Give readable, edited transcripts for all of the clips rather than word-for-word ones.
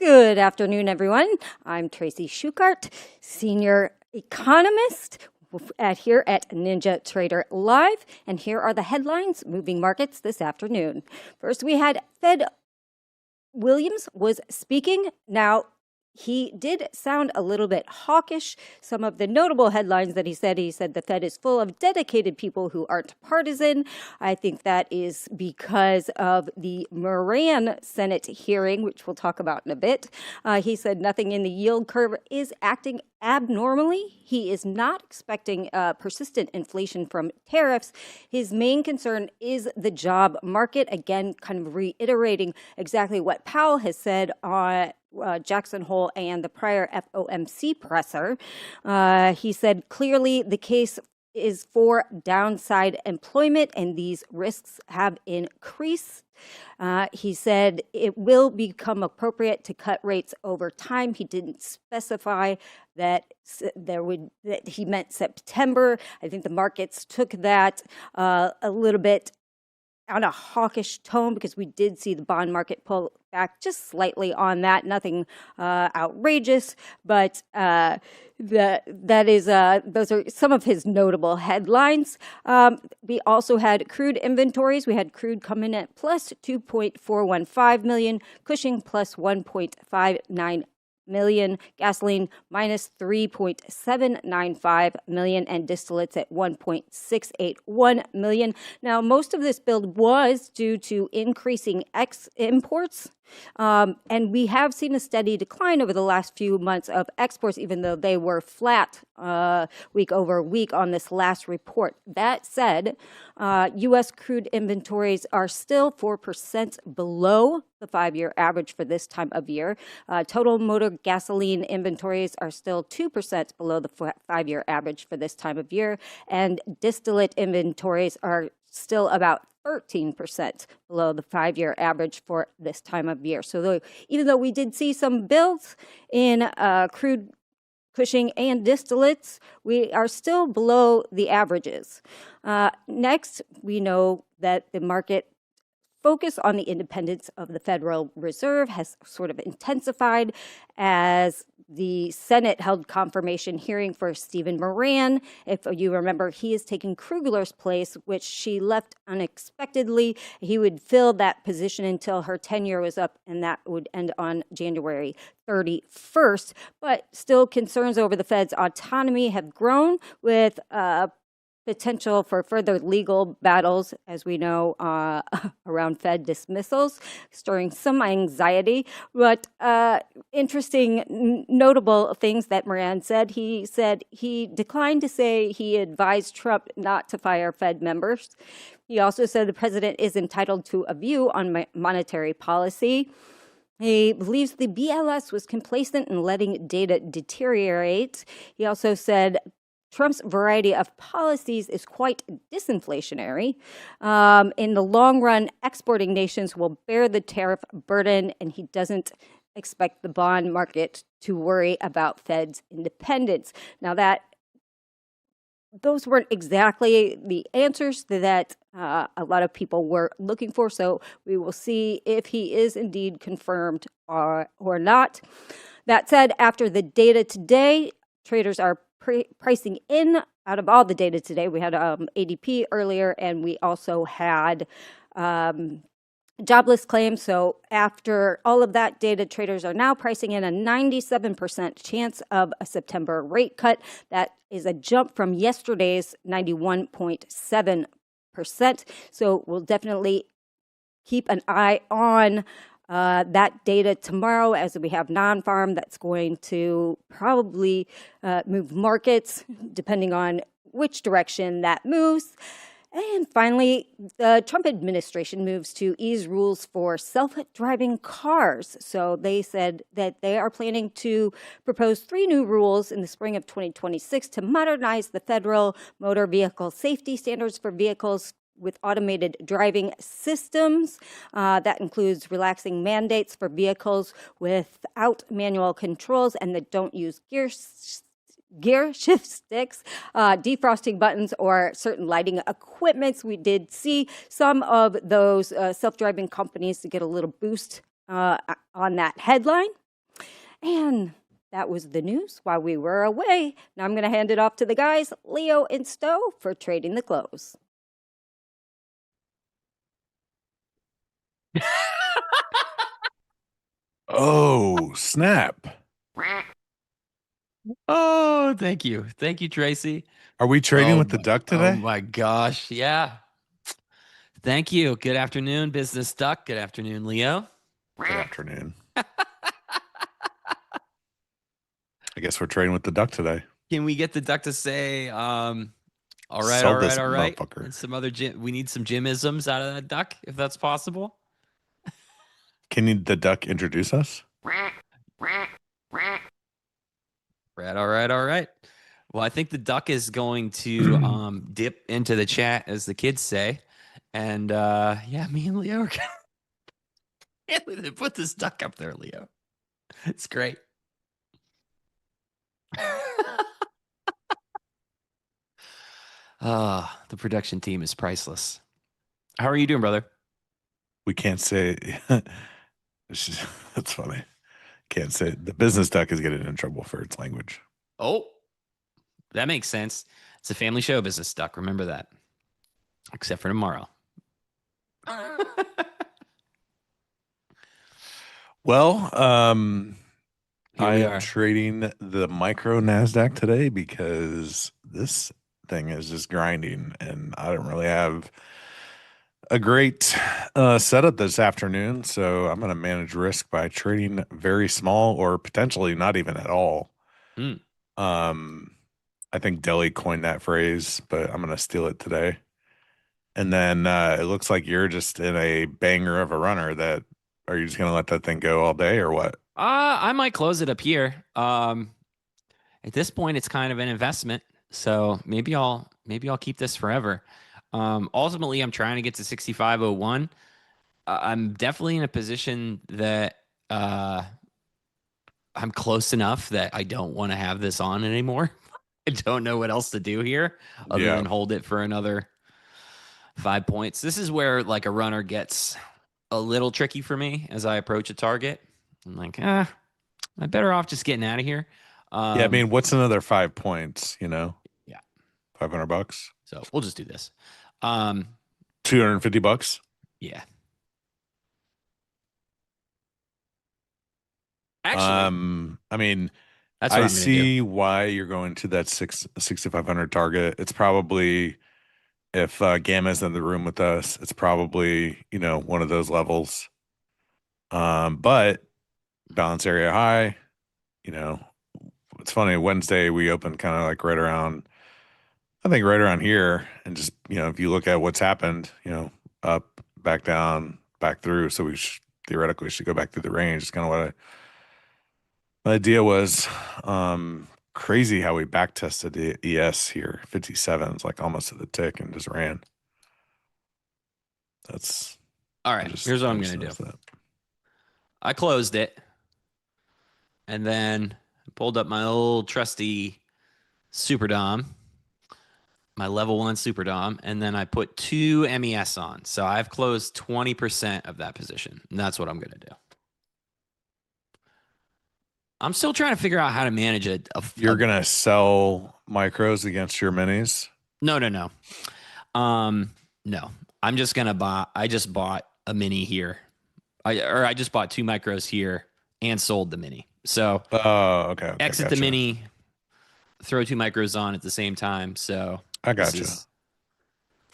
Good afternoon, everyone. I'm Tracy Shuchart, senior economist here at NinjaTrader Live, and here are the headlines moving markets this afternoon. First, we had Fed Williams was speaking. Now, he did sound a little bit hawkish. Some of the notable headlines that he said the Fed is full of dedicated people who aren't partisan. I think that is because of the Moran Senate hearing, which we'll talk about in a bit. He said nothing in the yield curve is acting abnormally. He is not expecting persistent inflation from tariffs. His main concern is the job market. Again, kind of reiterating exactly what Powell has said on Jackson Hole and the prior FOMC presser. He said clearly the case is for downside employment, and these risks have increased. He said it will become appropriate to cut rates over time. He didn't specify that he meant September. I think the markets took that a little bit on a hawkish tone because we did see the bond market pull back just slightly on that. Nothing outrageous, but those are some of his notable headlines. We also had crude inventories. We had crude come in at plus 2.415 million, Cushing plus 1.59 million, gasoline minus 3.795 million, and distillates at 1.681 million. Now, most of this build was due to increasing imports. And we have seen a steady decline over the last few months of exports, even though they were flat week over week on this last report. That said, U.S. crude inventories are still 4% below the 5-year average for this time of year. Total motor gasoline inventories are still 2% below the 5-year average for this time of year, and distillate inventories are still about 13% below the 5-year average for this time of year. So even though we did see some builds in crude, Cushing, and distillates, we are still below the averages. Next, we know that the market focus on the independence of the Federal Reserve has sort of intensified as the Senate held confirmation hearing for Stephen Moran. If you remember, he is taking Kruger's place, which she left unexpectedly. He would fill that position until her tenure was up, and that would end on January 31st. But still, concerns over the Fed's autonomy have grown with potential for further legal battles, as we know, around Fed dismissals, stirring some anxiety. But interesting, notable things that Moran said. He said he declined to say he advised Trump not to fire Fed members. He also said the president is entitled to a view on monetary policy. He believes the BLS was complacent in letting data deteriorate. He also said Trump's variety of policies is quite disinflationary. In the long run, exporting nations will bear the tariff burden, and he doesn't expect the bond market to worry about Fed's independence. Now, those weren't exactly the answers that a lot of people were looking for, so we will see if he is indeed confirmed or not. That said, after the data today, traders are pricing in out of all the data today. We had ADP earlier, and we also had jobless claims. So after all of that data, traders are now pricing in a 97% chance of a September rate cut. That is a jump from yesterday's 91.7%. So we'll definitely keep an eye on that data tomorrow, as we have non-Pharm that's going to probably move markets depending on which direction that moves. And finally, the Trump administration moves to ease rules for self-driving cars. So they said that they are planning to propose 3 new rules in the spring of 2026 to modernize the federal motor vehicle safety standards for vehicles with automated driving systems. That includes relaxing mandates for vehicles without manual controls and that don't use gear shift sticks, defrosting buttons, or certain lighting equipments. We did see some of those self-driving companies to get a little boost on that headline. And that was the news while we were away. Now I'm going to hand it off to the guys, Leo and Stowe, for trading the close. Oh, snap. Oh, thank you. Thank you, Tracy. Are we trading with the duck Oh today? my gosh. Yeah. Thank you. Good afternoon, Business Duck. Good afternoon, Leo. Good afternoon. I guess we're trading with the duck today. Can we get the duck to say, all right, Sell all right, this all right? motherfucker. And some other we need some Jimisms out of that duck, if that's possible. The duck introduce us? Right, all right, all right. Well, I think the duck is going to dip into the chat, as the kids say. And yeah, me and Leo are gonna put this duck up there, Leo. It's great. The production team is priceless. How are you doing, brother? We can't say. That's funny. Can't say. The business duck is getting in trouble for its language. Oh, that makes sense. It's a family show, Business Duck. Remember that. Except for tomorrow. Well, Here I we am are. trading the micro NASDAQ today because this thing is just grinding, and I don't really have a great setup this afternoon. So I'm going to manage risk by trading very small or potentially not even at all. Mm. I think Delhi coined that phrase, but I'm going to steal it today. And then it looks like you're just in a banger of a runner. Are you just going to let that thing go all day or what? I might close it up here. At this point, it's kind of an investment, so maybe I'll keep this forever. Ultimately, I'm trying to get to 6501. I'm definitely in a position that I'm close enough that I don't want to have this on anymore. I don't know what else to do here other Yeah. than hold it for another 5 points. This is where like a runner gets a little tricky for me as I approach a target. I'm like, I'm better off just getting out of here. Yeah. I mean, what's another 5 points, you know? Yeah. 500 bucks, So we'll just do this. Um, 250 bucks. yeah. Actually, I mean, that's what I I'm gonna do. see why you're going to that 6,500 target. It's probably if Gamma's in the room with us, it's probably, one of those levels. But balance area high, you know, it's funny. Wednesday we opened kind of like I think right around here, and just if you look at what's happened, up, back down, back through. So theoretically should go back through the range. It's kind of what my idea was. Crazy how we back tested the ES here, 57. It's like almost to the tick and just ran. That's All I right, just here's what I I'm just gonna do. noticed that. I closed it and then pulled up my old trusty Super Dom, my level 1 Super Dom, and then I put 2 MES on. So I've closed 20% of that position. And that's what I'm gonna do. I'm still trying to figure out how to manage it. You're gonna sell micros against your minis? No, no, no. No. I'm just gonna buy. I just bought a mini here. I just bought 2 micros here and sold the mini. So Oh, okay, okay, exit the gotcha. mini, throw 2 micros on at the same time. So I this gotcha. is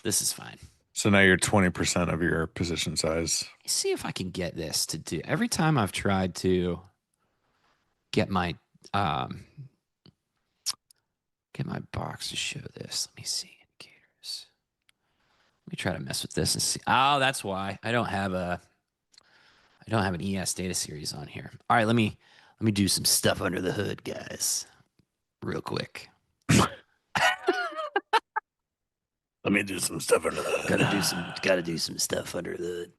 this is fine. So now you're 20% of your position size. See if I can get this to do. Every time I've tried to get my um get my box to show this. Let me see indicators. Let me try to mess with this and see. Oh, that's why I don't have an ES data series on here. All right, let me do some stuff under the hood, guys, real quick. Let me do some stuff under the hood. Gotta do some stuff under the hood.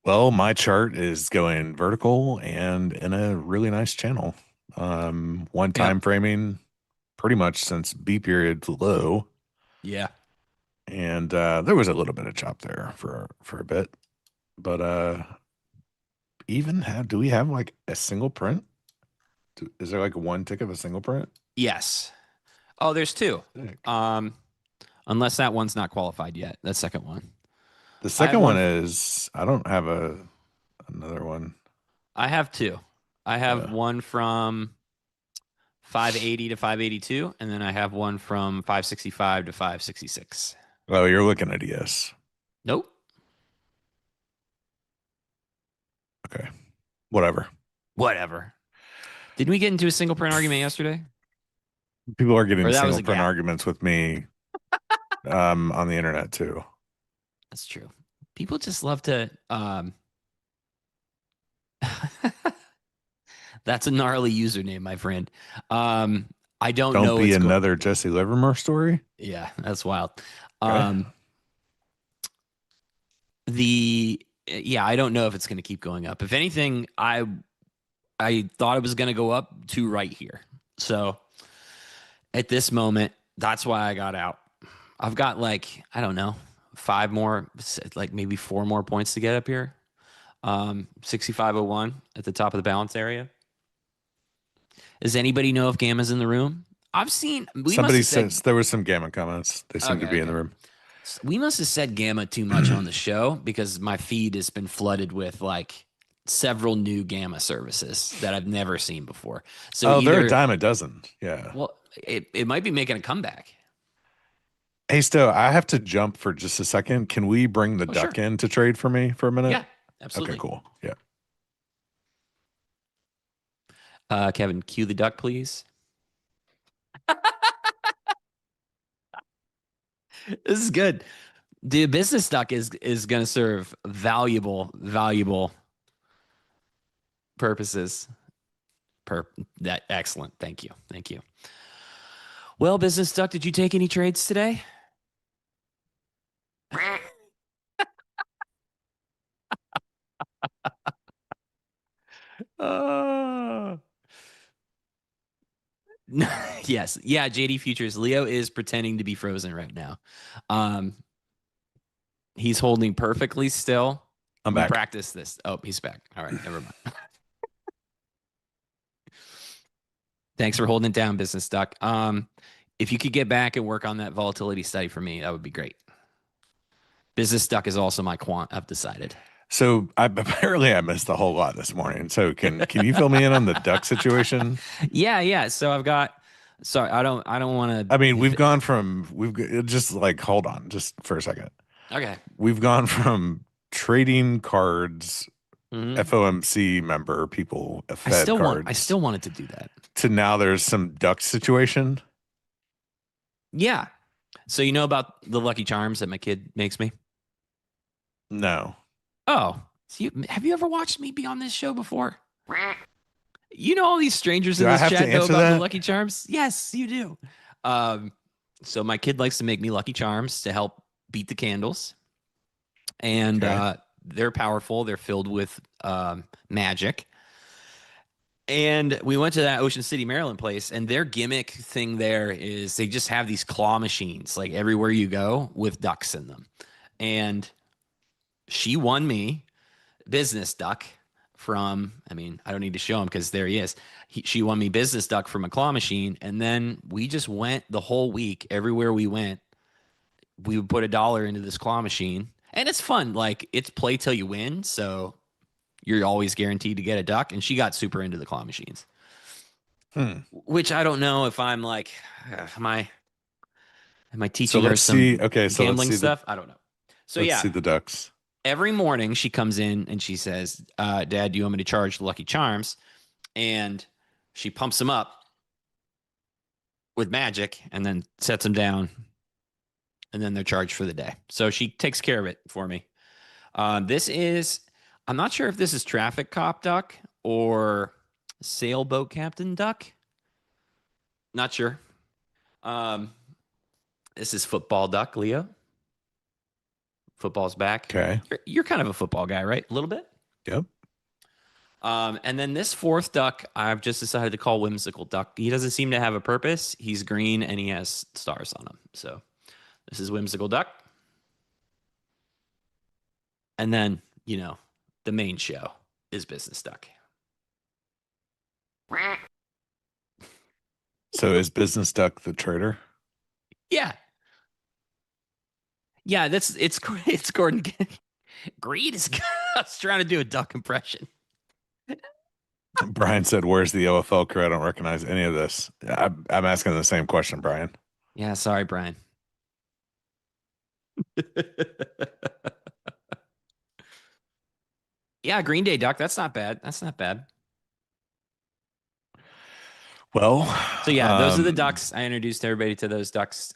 Well, my chart is going vertical and in a really nice channel. One Yep. time framing pretty much since B period low. Yeah. And there was a little bit of chop there for a bit. But do we have like a single print? Is there like one tick of a single print? Yes. Oh, there's two. Sick. Unless that one's not qualified yet. That second one. The I have second one one. is I don't have another one. I have two. I have Yeah. one from 580 to 582, and then I have one from 565 to 566. Oh, you're looking at ES. Nope. Okay. Whatever. Whatever. Didn't we get into a single print argument yesterday? People are getting Or that was single a print gap. arguments with me on the internet too. That's true. People just love to that's a gnarly username, my friend. I don't Don't know be what's going. another Jesse Livermore story. Yeah, that's wild. Okay. I don't know if it's going to keep going up. If anything, I thought it was going to go up to right here. So at this moment, that's why I got out. I've got like, I don't know, 5 more, like maybe 4 more points to get up here. 6501 at the top of the balance area. Does anybody know if Gamma's in the room? Somebody says there was some Gamma comments. They seem to be in the room. We must have said Gamma too much on the show because my feed has been flooded with like several new Gamma services that I've never seen before. So they're a dime a dozen. Yeah. Well, it might be making a comeback. Hey, Stowe, I have to jump for just a second. Can we bring the duck Sure. in to trade for me for a minute? Yeah, absolutely. Okay, cool. Yeah. Kevin, cue the duck, please. This is good. The business duck is going to serve valuable purposes. That excellent. Thank you. Well, business duck, did you take any trades today? Yes. Yeah, JD Futures. Leo is pretending to be frozen right now. He's holding perfectly still. I'm We back. practiced this. Oh, he's back. All right, never mind. Thanks for holding it down, business duck. If you could get back and work on that volatility study for me, that would be great. Business duck is also my quant, I've decided. So apparently I missed a whole lot this morning. So can you fill me in on the duck situation? Yeah. So I've got. Sorry, I don't want to. I mean, we've just like hold on just for a second. Okay. We've gone from trading cards, Mhm. FOMC member people, I Fed cards. I still wanted to do that. To now there's some duck situation. Yeah. So you know about the Lucky Charms that my kid makes me? No. Oh, so have you ever watched me be on this show before? You know all these strangers Do in I this have to chat know answer about the that? Lucky Charms? Yes, you do. So my kid likes to make me Lucky Charms to help beat the candles. And Okay. they're powerful. They're filled with magic. And we went to that Ocean City, Maryland place, and their gimmick thing there is they just have these claw machines like everywhere you go with ducks in them. And she won me business duck from, I mean, I don't need to show him because there he is. She won me business duck from a claw machine. And then we just went the whole week, everywhere we went, we would put $1 into this claw machine. And it's fun. Like it's play till you win. So you're always guaranteed to get a duck. And she got super into the claw machines. Which I don't know if I'm like, am I teaching her some gambling stuff? I don't know. So let's see the ducks. Every morning she comes in and she says, Dad, do you want me to charge the Lucky Charms? And she pumps them up with magic and then sets them down. And then they're charged for the day. So she takes care of it for me. I'm not sure if this is traffic cop duck or sailboat captain duck. Not sure. This is football duck, Leo. Football's back. Okay. You're kind of a football guy, right? A little bit? Yep. And then this fourth duck, I've just decided to call Whimsical Duck. He doesn't seem to have a purpose. He's green and he has stars on him. So this is Whimsical Duck. And then, the main show is Business Duck. So is Business Duck the trader? Yeah. Yeah, it's Gordon. Greed is I was trying to do a duck impression. Brian said, "Where's the OFL crew? I don't recognize any of this." I'm asking the same question, Brian. Yeah, sorry, Brian. Yeah, Green Day duck. That's not bad. That's not bad. Well, So yeah, those are the ducks. I introduced everybody to those ducks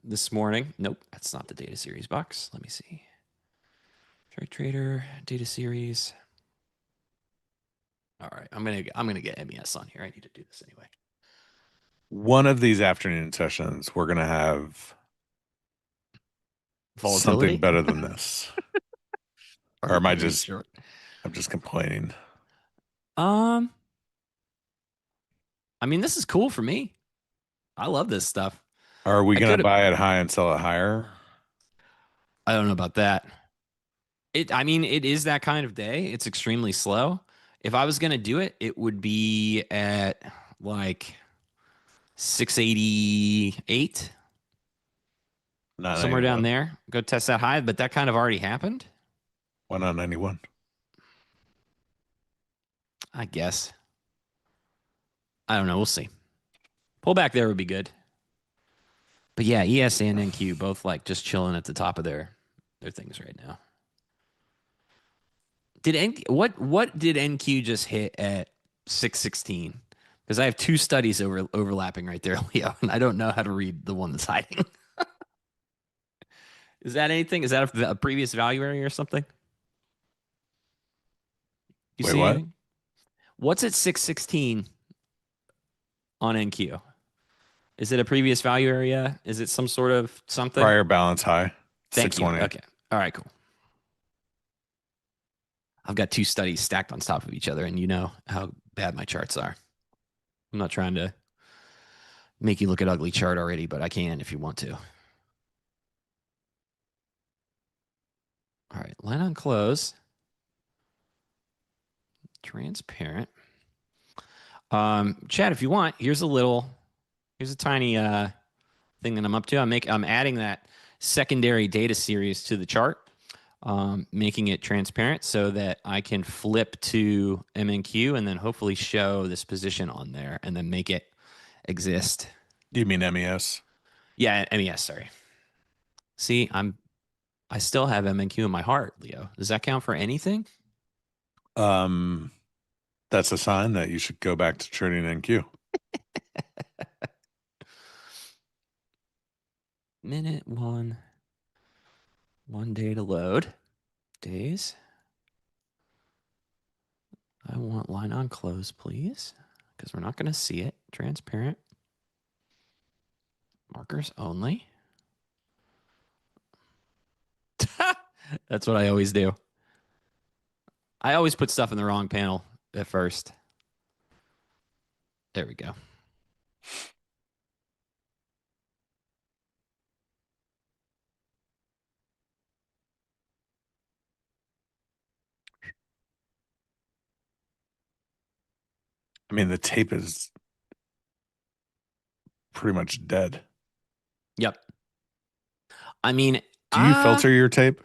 this morning. Nope, that's not the data series box. Let me see. Trade Trader data series. All right, I'm gonna get MES on here. I need to do this anyway. one of these afternoon sessions, we're gonna have something Volatility. better than this. Or am I just? Short? I'm just complaining. Um, I mean, this is cool for me. I love this stuff. Are we I gonna could. buy it high and sell it higher? I don't know about that. I mean, it is that kind of day. It's extremely slow. If I was gonna do it, it would be at like 688, Not somewhere down 91. there. Go test that high, but that kind of already happened, Why not 91? I guess. I don't know. We'll see. Pull back there would be good. But yeah, ES and NQ both like just chilling at the top of their things right now. What did NQ just hit at 616? Because I have two studies overlapping right there, Leo, and I don't know how to read the one that's hiding. Is that anything? Is that a previous value area or something? You Wait, see what? anything? What's at 616 on NQ? Is it a previous value area? Is it some sort of something? Prior balance high. Thank you. 618. Okay. All right, cool. I've got two studies stacked on top of each other, and you know how bad my charts are. I'm not trying to make you look at ugly chart already, but I can if you want to. All right, line on close. Transparent. Chad, if you want, here's a tiny thing that I'm up to. I'm adding that secondary data series to the chart, making it transparent so that I can flip to MNQ and then hopefully show this position on there and then make it exist. You mean MES? Yeah, MES, sorry. See, I still have MNQ in my heart, Leo. Does that count for anything? That's a sign that you should go back to trading NQ. Minute one day to load. Days. I want line on close, please, because we're not going to see it. Transparent. Markers only. That's what I always do. I always put stuff in the wrong panel at first. There we go. I mean, the tape is pretty much dead. Yep. I mean, Do you filter your tape?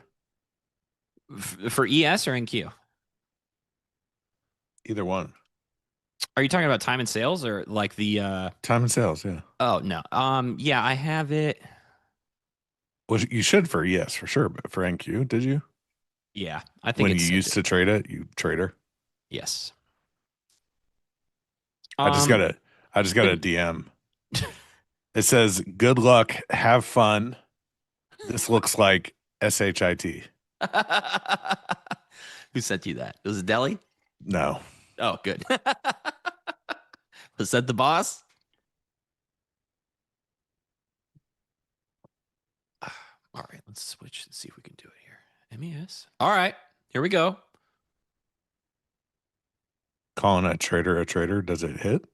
For ES or NQ? Either one. Are you talking about time and sales or like the Time and sales, yeah. Oh, no. Yeah, I have it. Well, you should for ES for sure, but for NQ, did you? Yeah, I think When it's you used to trade it, you trader. Yes. I just got a DM. It says, "Good luck, have fun. This looks like SHIT." Who sent you that? Was it Deli? No. Oh, good. Was that the boss? All right, let's switch and see if we can do it here. MES. All right, here we go. Calling a trader, does it hit?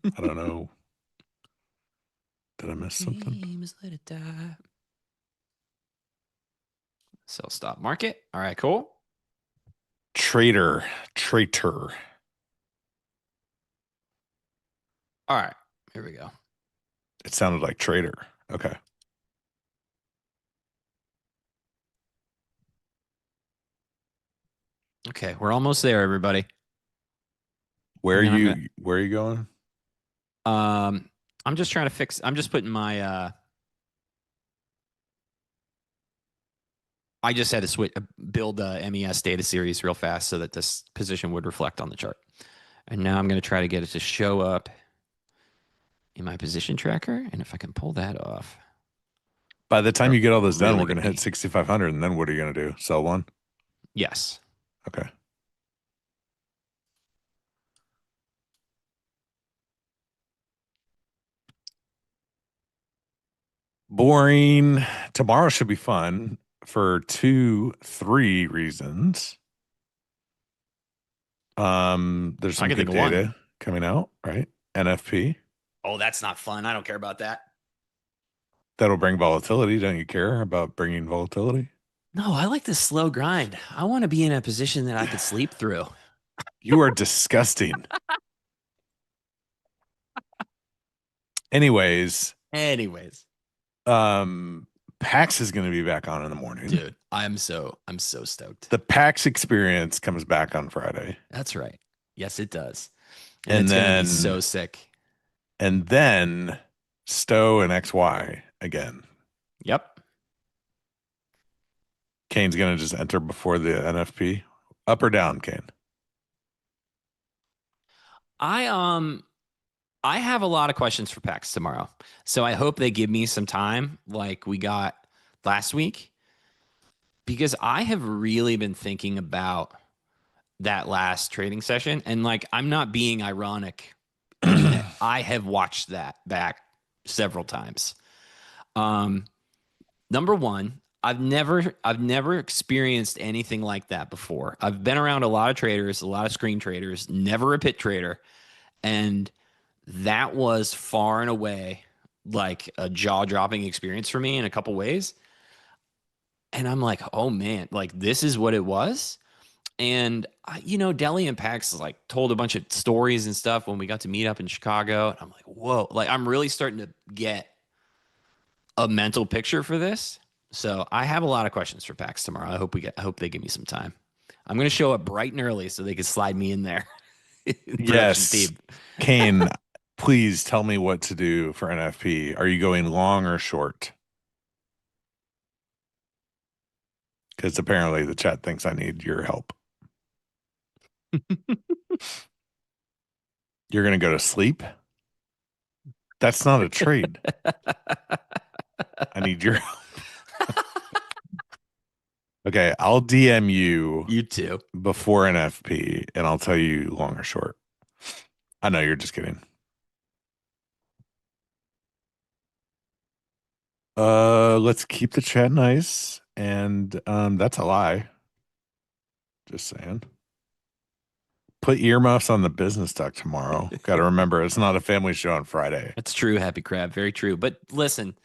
I don't know. Did I miss something? Games, let it die. Sell stop market. All right, cool. Traitor. All right. Here we go. It sounded like trader. Okay. Okay, we're almost there, everybody. Where are And then you? Where are you going? I'm just trying to fix. I'm just putting my. I just had to switch, build a MES data series real fast so that this position would reflect on the chart. And now I'm going to try to get it to show up in my position tracker. And if I can pull that off. By the time you get all this done, Really we're going to hit 6,500. And then what are you going to do? Sell one? Yes. Okay. Boring. Tomorrow should be fun for 3 reasons. There's some I can good think of one. data coming out, right? NFP. Oh, that's not fun. I don't care about that. That'll bring volatility. Don't you care about bringing volatility? No, I like the slow grind. I want to be in a position that I could sleep through. You are disgusting. Anyways, PAX is going to be back on in the morning. Dude, I'm so stoked. The PAX experience comes back on Friday. That's right. Yes, it does. And it's going to be so sick. And then Stowe and XY again. Yep. Kane's going to just enter before the NFP. Up or down, Kane? I have a lot of questions for PAX tomorrow. So I hope they give me some time like we got last week, because I have really been thinking about that last trading session. And like, I'm not being ironic, internet. I have watched that back several times. Number one, I've never experienced anything like that before. I've been around a lot of traders, a lot of screen traders, never a pit trader. And that was far and away like a jaw-dropping experience for me in a couple ways. And I'm like, oh man, like this is what it was. And Deli and Pax like told a bunch of stories and stuff when we got to meet up in Chicago. And I'm like, whoa, like I'm really starting to get a mental picture for this. So I have a lot of questions for PAX tomorrow. I hope they give me some time. I'm going to show up bright and early so they can slide me in there. Yes. Team. Kane, please tell me what to do for NFP. Are you going long or short? Because apparently the chat thinks I need your help. You're going to go to sleep? That's not a trade. I need your help. Okay, I'll DM you. You too. Before NFP, and I'll tell you long or short. I know you're just kidding. Let's keep the chat nice, and that's a lie. Just saying. Put earmuffs on the business talk tomorrow. Got to remember, it's not a family show on Friday. That's true, Happy Crab. Very true. But listen,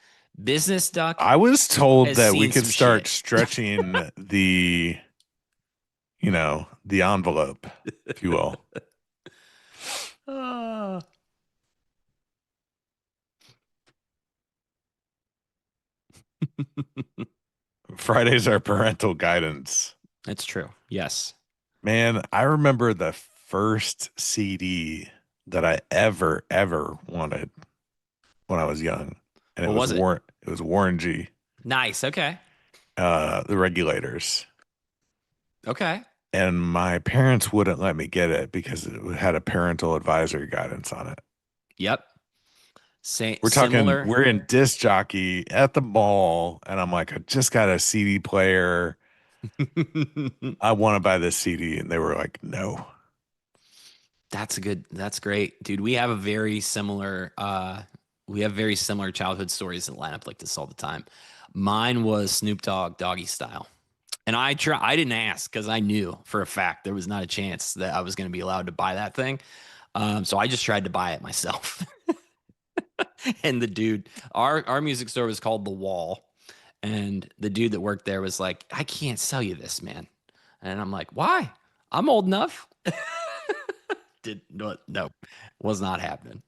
Business Duck. I was told that we could some start shit. stretching the envelope, if you will. Fridays are parental guidance. That's true. Yes. Man, I remember the first CD that I ever wanted when I was young, and What was it? It was Warren G. Nice. Okay. The Regulators. Okay. And my parents wouldn't let me get it because it had a parental advisory guidance on it. Yep. We're in disc jockey at the mall, and I'm like, I just got a CD player. I want to buy this CD, and they were like, no. That's great, dude. We have very similar childhood stories that line up like this all the time. Mine was Snoop Dogg, Doggy Style. And I didn't ask because I knew for a fact there was not a chance that I was going to be allowed to buy that thing. So I just tried to buy it myself. And the dude, our music store was called The Wall. And the dude that worked there was like, I can't sell you this, man. And I'm like, why? I'm old enough. No, was not happening.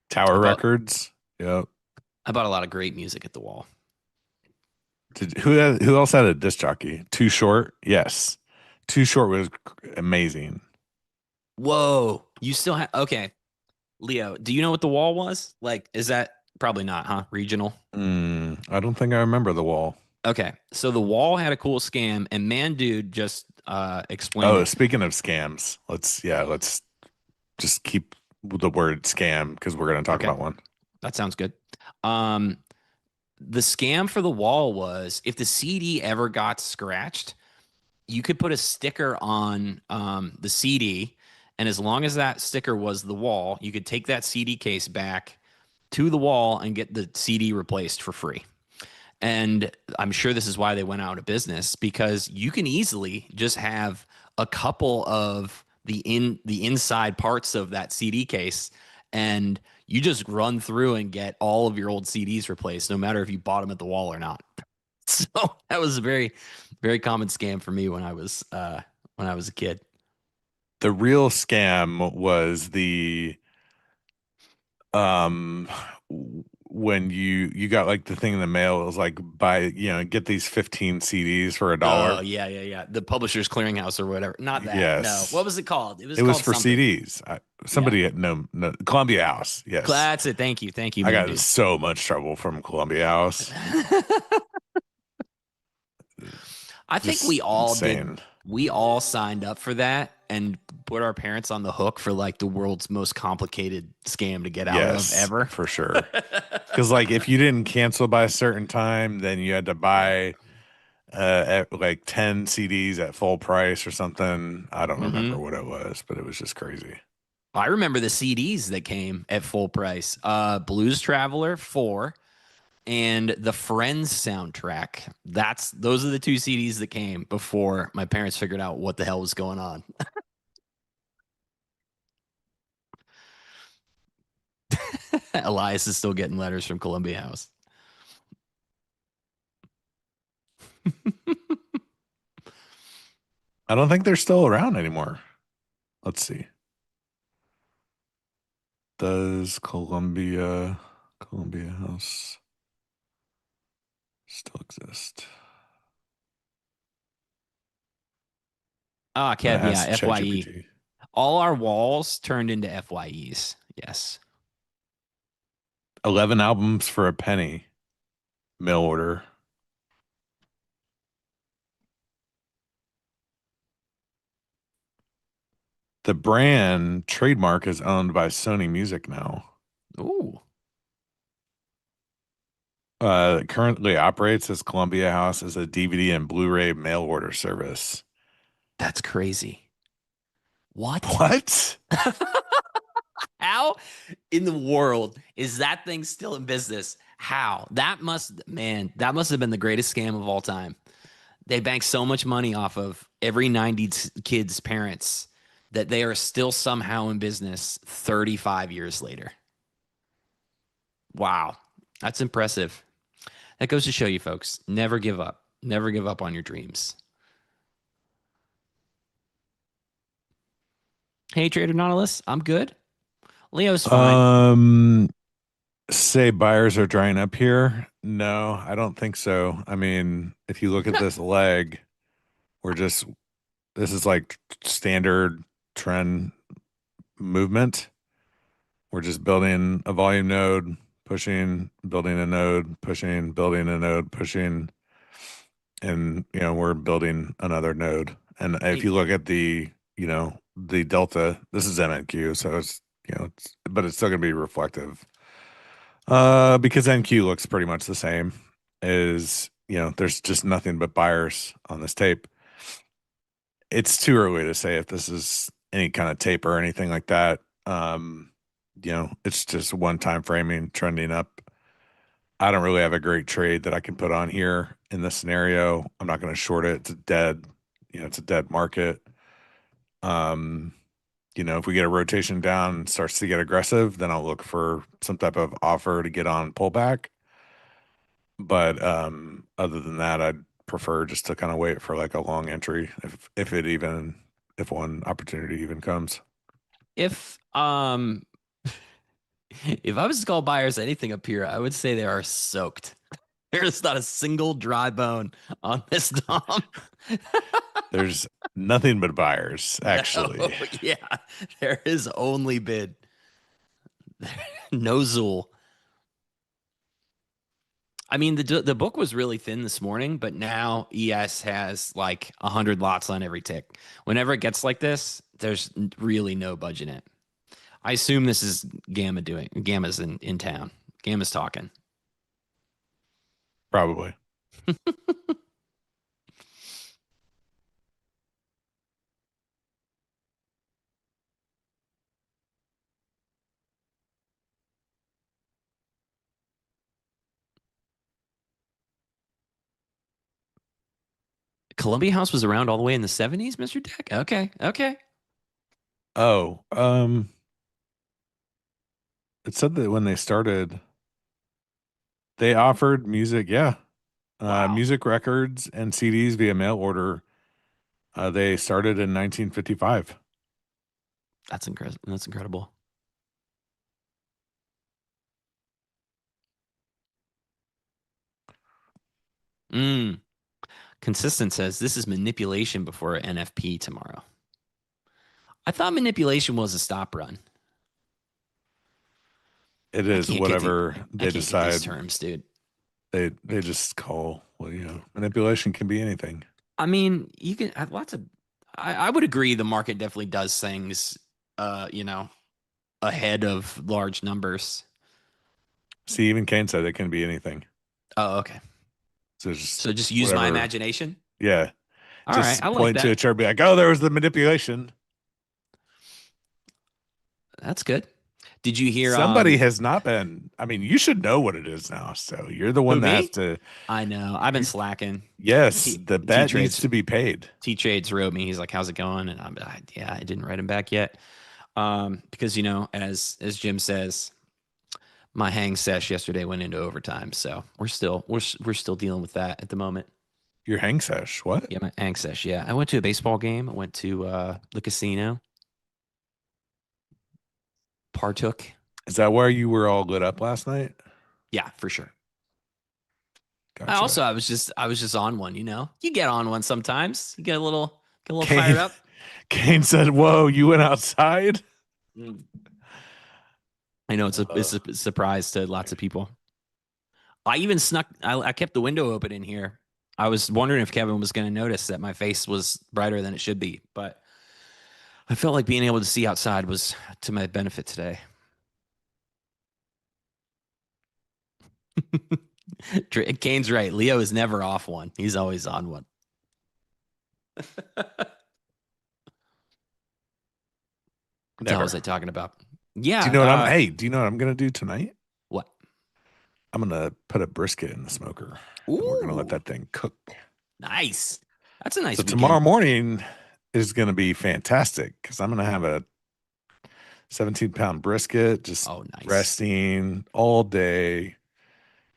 Tower I bought Records. Yep. I bought a lot of great music at the wall. Who else had a disc jockey? Too Short. Yes. Too Short was amazing. Whoa, you still have okay, Leo. Do you know what the wall was? Like, is that probably not, huh? Regional. I don't think I remember the wall. Okay, so the wall had a cool scam, and man, dude, just explained Oh, it. speaking of scams, let's just keep the word scam because we're going to talk Okay, about one. that sounds good. Um, the scam for the wall was if the CD ever got scratched, you could put a sticker on the CD, and as long as that sticker was the wall, you could take that CD case back to the wall and get the CD replaced for free. And I'm sure this is why they went out of business, because you can easily just have a couple of the inside parts of that CD case, and you just run through and get all of your old CDs replaced, no matter if you bought them at the wall or not. So that was a very, very common scam for me when I was a kid. The real scam was the um when you got like the thing in the mail. It was like get these 15 CDs for Oh $1. yeah, yeah, yeah. The Publishers Clearinghouse or whatever. Not that. No. What Yes. was it called? It was It was called for something. CDs. Yeah. Somebody had no Columbia House. Yes. That's it. Thank you, I man, got in dude. so much trouble from Columbia House. I think we Just all did. insane. We all signed up for that and put our parents on the hook for like the world's most complicated scam to get out of Yes, ever. for sure. Because like if you didn't cancel by a certain time, then you had to Yeah. buy like 10 CDs at full price or something. I don't remember Mm-hmm. what it was, but it was just crazy. I remember the CDs that came at full price. Blues Traveler 4 and the Friends soundtrack. Those are the two CDs that came before my parents figured out what the hell was going on. Elias is still getting letters from Columbia House. I don't think they're still around anymore. Let's see. Does Columbia House still exist? Ah, I'm gonna Kev, yeah, ask FYE. ChatGPT. All our walls turned into FYEs. Yes. 11 albums for a penny. Mail order. The brand trademark is owned by Sony Music now. Ooh, Currently operates as Columbia House as a DVD and Blu-ray mail order service. that's crazy. What? What? How in the world is that thing still in business? How? That must have been the greatest scam of all time. They bank so much money off of every 90s kid's parents that they are still somehow in business 35 years later. Wow. That's impressive. That goes to show you, folks, never give up. Never give up on your dreams. Hey, Trader Nautilus, I'm good. Leo's fine. Um, Say buyers are drying up here. No, I don't think so. I mean, if you look at this leg, we're just this is like standard trend movement. We're just building a volume node, pushing, building a node, pushing, building a node, pushing, and we're building another node. And if Hey, you look at the delta, this is MNQ, so but it's still gonna be reflective. Because NQ looks pretty much the same. There's just nothing but buyers on this tape. It's too early to say if this is any kind of tape or anything like that. It's just one time framing trending up. I don't really have a great trade that I can put on here in this scenario. I'm not going to short it. It's a dead market. Um, if we get a rotation down and starts to get aggressive, then I'll look for some type of offer to get on pullback. But other than that, I'd prefer just to kind of wait for like a long entry if one opportunity even comes. if If I was to call buyers anything up here, I would say they are soaked. There's not a single dry bone on this Dom. There's nothing but buyers, actually. No, yeah, there is only bid. No Zool. I mean, the book was really thin this morning, but now ES has like 100 lots on every tick. Whenever it gets like this, there's really no budge in it. I assume this is Gamma doing. Gamma's in town. Gamma's talking. Probably. Columbia House was around all the way in the 70s, Mr. Deck. Okay, okay. Oh, it said that when they started, they offered music. Yeah. Wow. Music records and CDs via mail order. They started in 1955. That's incredible. That's incredible. Consistent says this is manipulation before NFP tomorrow. I thought manipulation was a stop run. It is whatever I they can't get these decide. terms, dude. They just call. Well, manipulation can be anything. I mean, you can have lots of. I would agree. The market definitely does things, ahead of large numbers. See, even Kane said it can be anything. Oh, okay. So just use my imagination. Yeah. All just right, I like point that. to a chart, be like, "Oh, there was the manipulation." That's good. Did you hear? Somebody has not been. I mean, you should know what it is now. So you're the one Who, that me? has to. I know. I've been slacking. Yes, the bet needs to be paid. T-Trades wrote me. He's like, "How's it going?" And I didn't write him back yet. Because as Jim says, my hang sesh yesterday went into overtime, so we're still dealing with that at the moment. Your hang sesh? What? Yeah, my hang sesh. Yeah, I went to a baseball game. I went to the casino. Partook. Is that where you were all lit up last night? Yeah, for sure. Gotcha. I was just on one. You get on one sometimes. You get a little fired up. Kane said, "Whoa, you went outside." I know it's a surprise to lots of people. I even snuck. I kept the window open in here. I was wondering if Kevin was going to notice that my face was brighter than it should be, but I felt like being able to see outside was to my benefit today. Kane's right. Leo is never off one. He's always on one. What the hell was I talking about? Yeah. Do you know what do you know what I'm gonna do tonight? What? I'm gonna put a brisket in the smoker. And we're gonna let that thing cook. Nice. That's a nice So weekend. tomorrow morning is gonna be fantastic because I'm gonna have a 17-pound brisket, just resting all day,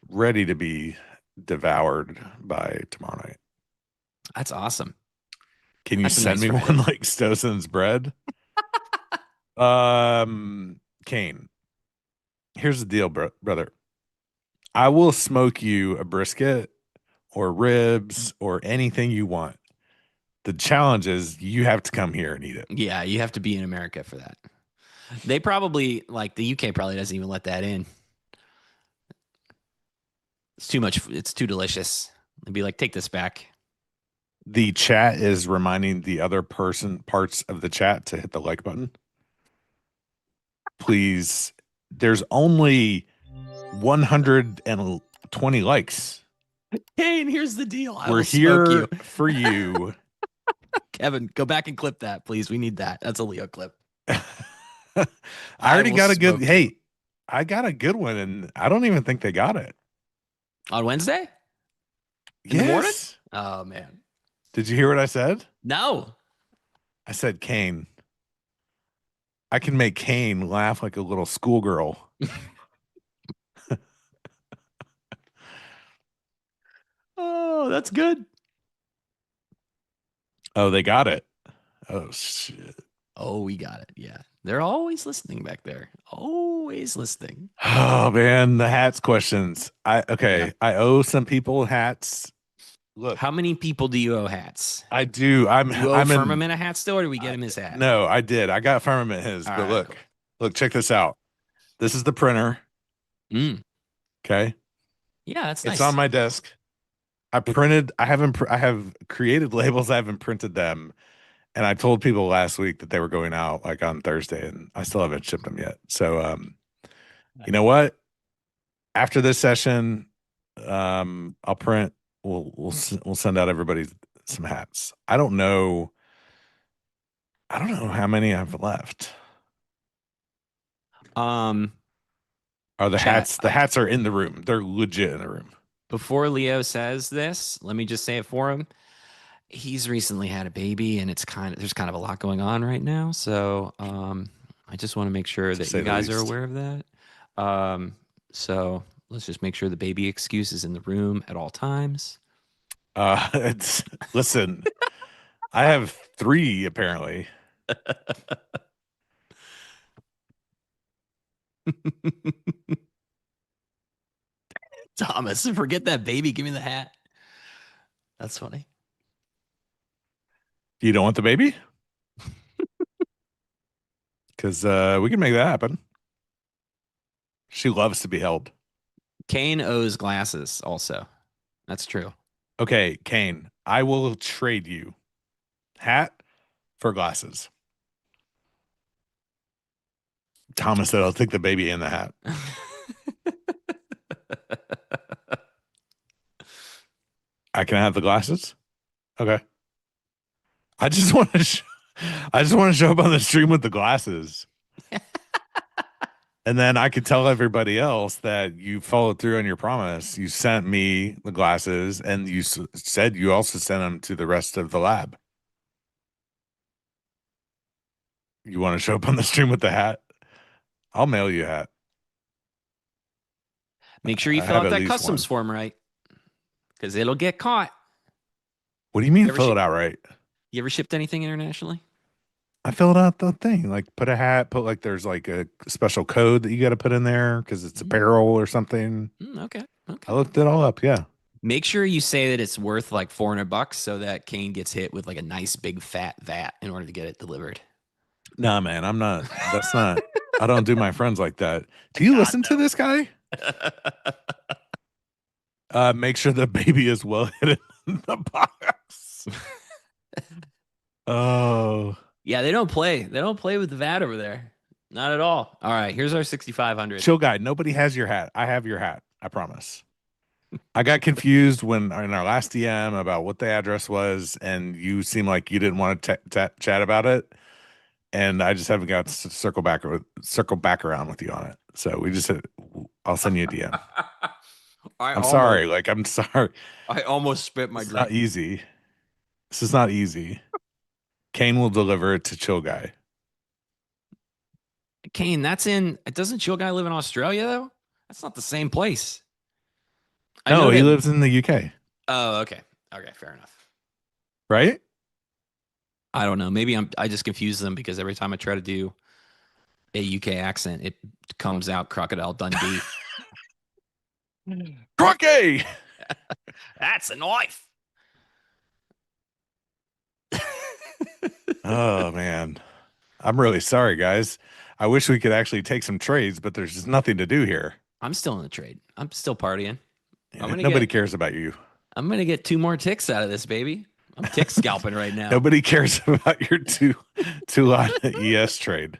ready to be devoured by tomorrow night. That's awesome. Can you send me one like Stowe's bread? Kane, here's the deal, brother. I will smoke you a brisket or ribs or anything you want. The challenge is you have to come here and eat it. Yeah, you have to be in America for that. They probably, like, the UK probably doesn't even let that in. It's too much. It's too delicious. They'd be like, take this back. The chat is reminding the other parts of the chat to hit the like button. Please, there's only 120 likes. Kane, here's the deal. We're here for you. Kevin, go back and clip that, please. We need that. That's a Leo clip. I already got a good. Hey, I got a good one, and I don't even think they got it on Wednesday. In the morning? Oh man! Did you hear what I said? No. I said, Kane. I can make Kane laugh like a little schoolgirl. Oh, that's good. Oh, they got it. Oh shit. Oh, we got it. Yeah. They're always listening back there. Always listening. Oh man, the hats questions. Yeah. I owe some people hats. Look, How many people do you owe hats? I do. Do you owe I'm in. Firmament a hat still, or do we get him his hat? No, I did. I got Firmament his, All but right, look, cool. look, check this out. This is the printer. Mm. Okay, Yeah, that's it's nice. on my desk. I have created labels. I haven't printed them, and I told people last week that they were going out like on Thursday, and I still haven't shipped them yet. So, you know what? After this session, I'll print. We'll send out everybody some hats. I don't know. I don't know how many I've left. Are the Chat, hats? The hats are in the room. They're legit in the room. before Leo says this, let me just say it for him. He's recently had a baby, and there's kind of a lot going on right now. So I just want to make sure that you guys are aware of that. So let's just make sure the baby excuse is in the room at all times. Listen, I have 3 apparently. Thomas, forget that baby. Give me the hat. That's funny. You don't want the baby? Because we can make that happen. She loves to be held. Kane owes glasses also. That's true. Okay, Kane, I will trade you hat for glasses. Thomas said, I'll take the baby and the hat. I can have the glasses? Okay. I just want to I just want to show up on the stream with the glasses. And then I could tell everybody else that you followed through on your promise. You sent me the glasses, and you said you also sent them to the rest of the lab. You want to show up on the stream with the hat? I'll mail you a hat. Make sure you I fill have out at that least customs one. form right, because it'll get caught. What do you mean You ever fill it out right? You ever shipped anything internationally? I filled out the thing, like put a hat, put like there's like a special code that you got to put in there because it's apparel or something. Okay. I looked it all up. Yeah. Make sure you say that it's worth like $400 so that Kane gets hit with like a nice big fat VAT in order to get it delivered. Nah, man, I'm not. That's not. I don't do my friends like that. Do you listen to this guy? Make sure the baby is well hidden in the box. Oh. Yeah, they don't play. They don't play with the VAT over there. Not at all. All right, here's our 6,500. Chill guy, nobody has your hat. I have your hat. I promise. I got confused when in our last DM about what the address was, and you seemed like you didn't want to chat about it. And I just haven't got to circle back around with you on it. So we just said, I'll send you a DM. I'm sorry. Like, I'm sorry. I almost spit my drink. Not easy. This is not easy. Kane will deliver it to Chill Guy. Kane, doesn't Chill Guy live in Australia though? That's not the same place. No, he lives in the UK. Oh, okay. Okay, fair enough. Right? I don't know. Maybe I just confuse them because every time I try to do a UK accent, it comes out Crocodile Dundee. Crocky! That's a knife. Oh, man. I'm really sorry, guys. I wish we could actually take some trades, but there's just nothing to do here. I'm still in the trade. I'm still partying. Yeah, nobody cares about you. I'm going to get 2 more ticks out of this, baby. I'm tick scalping right now. Nobody cares about your two lot ES trade.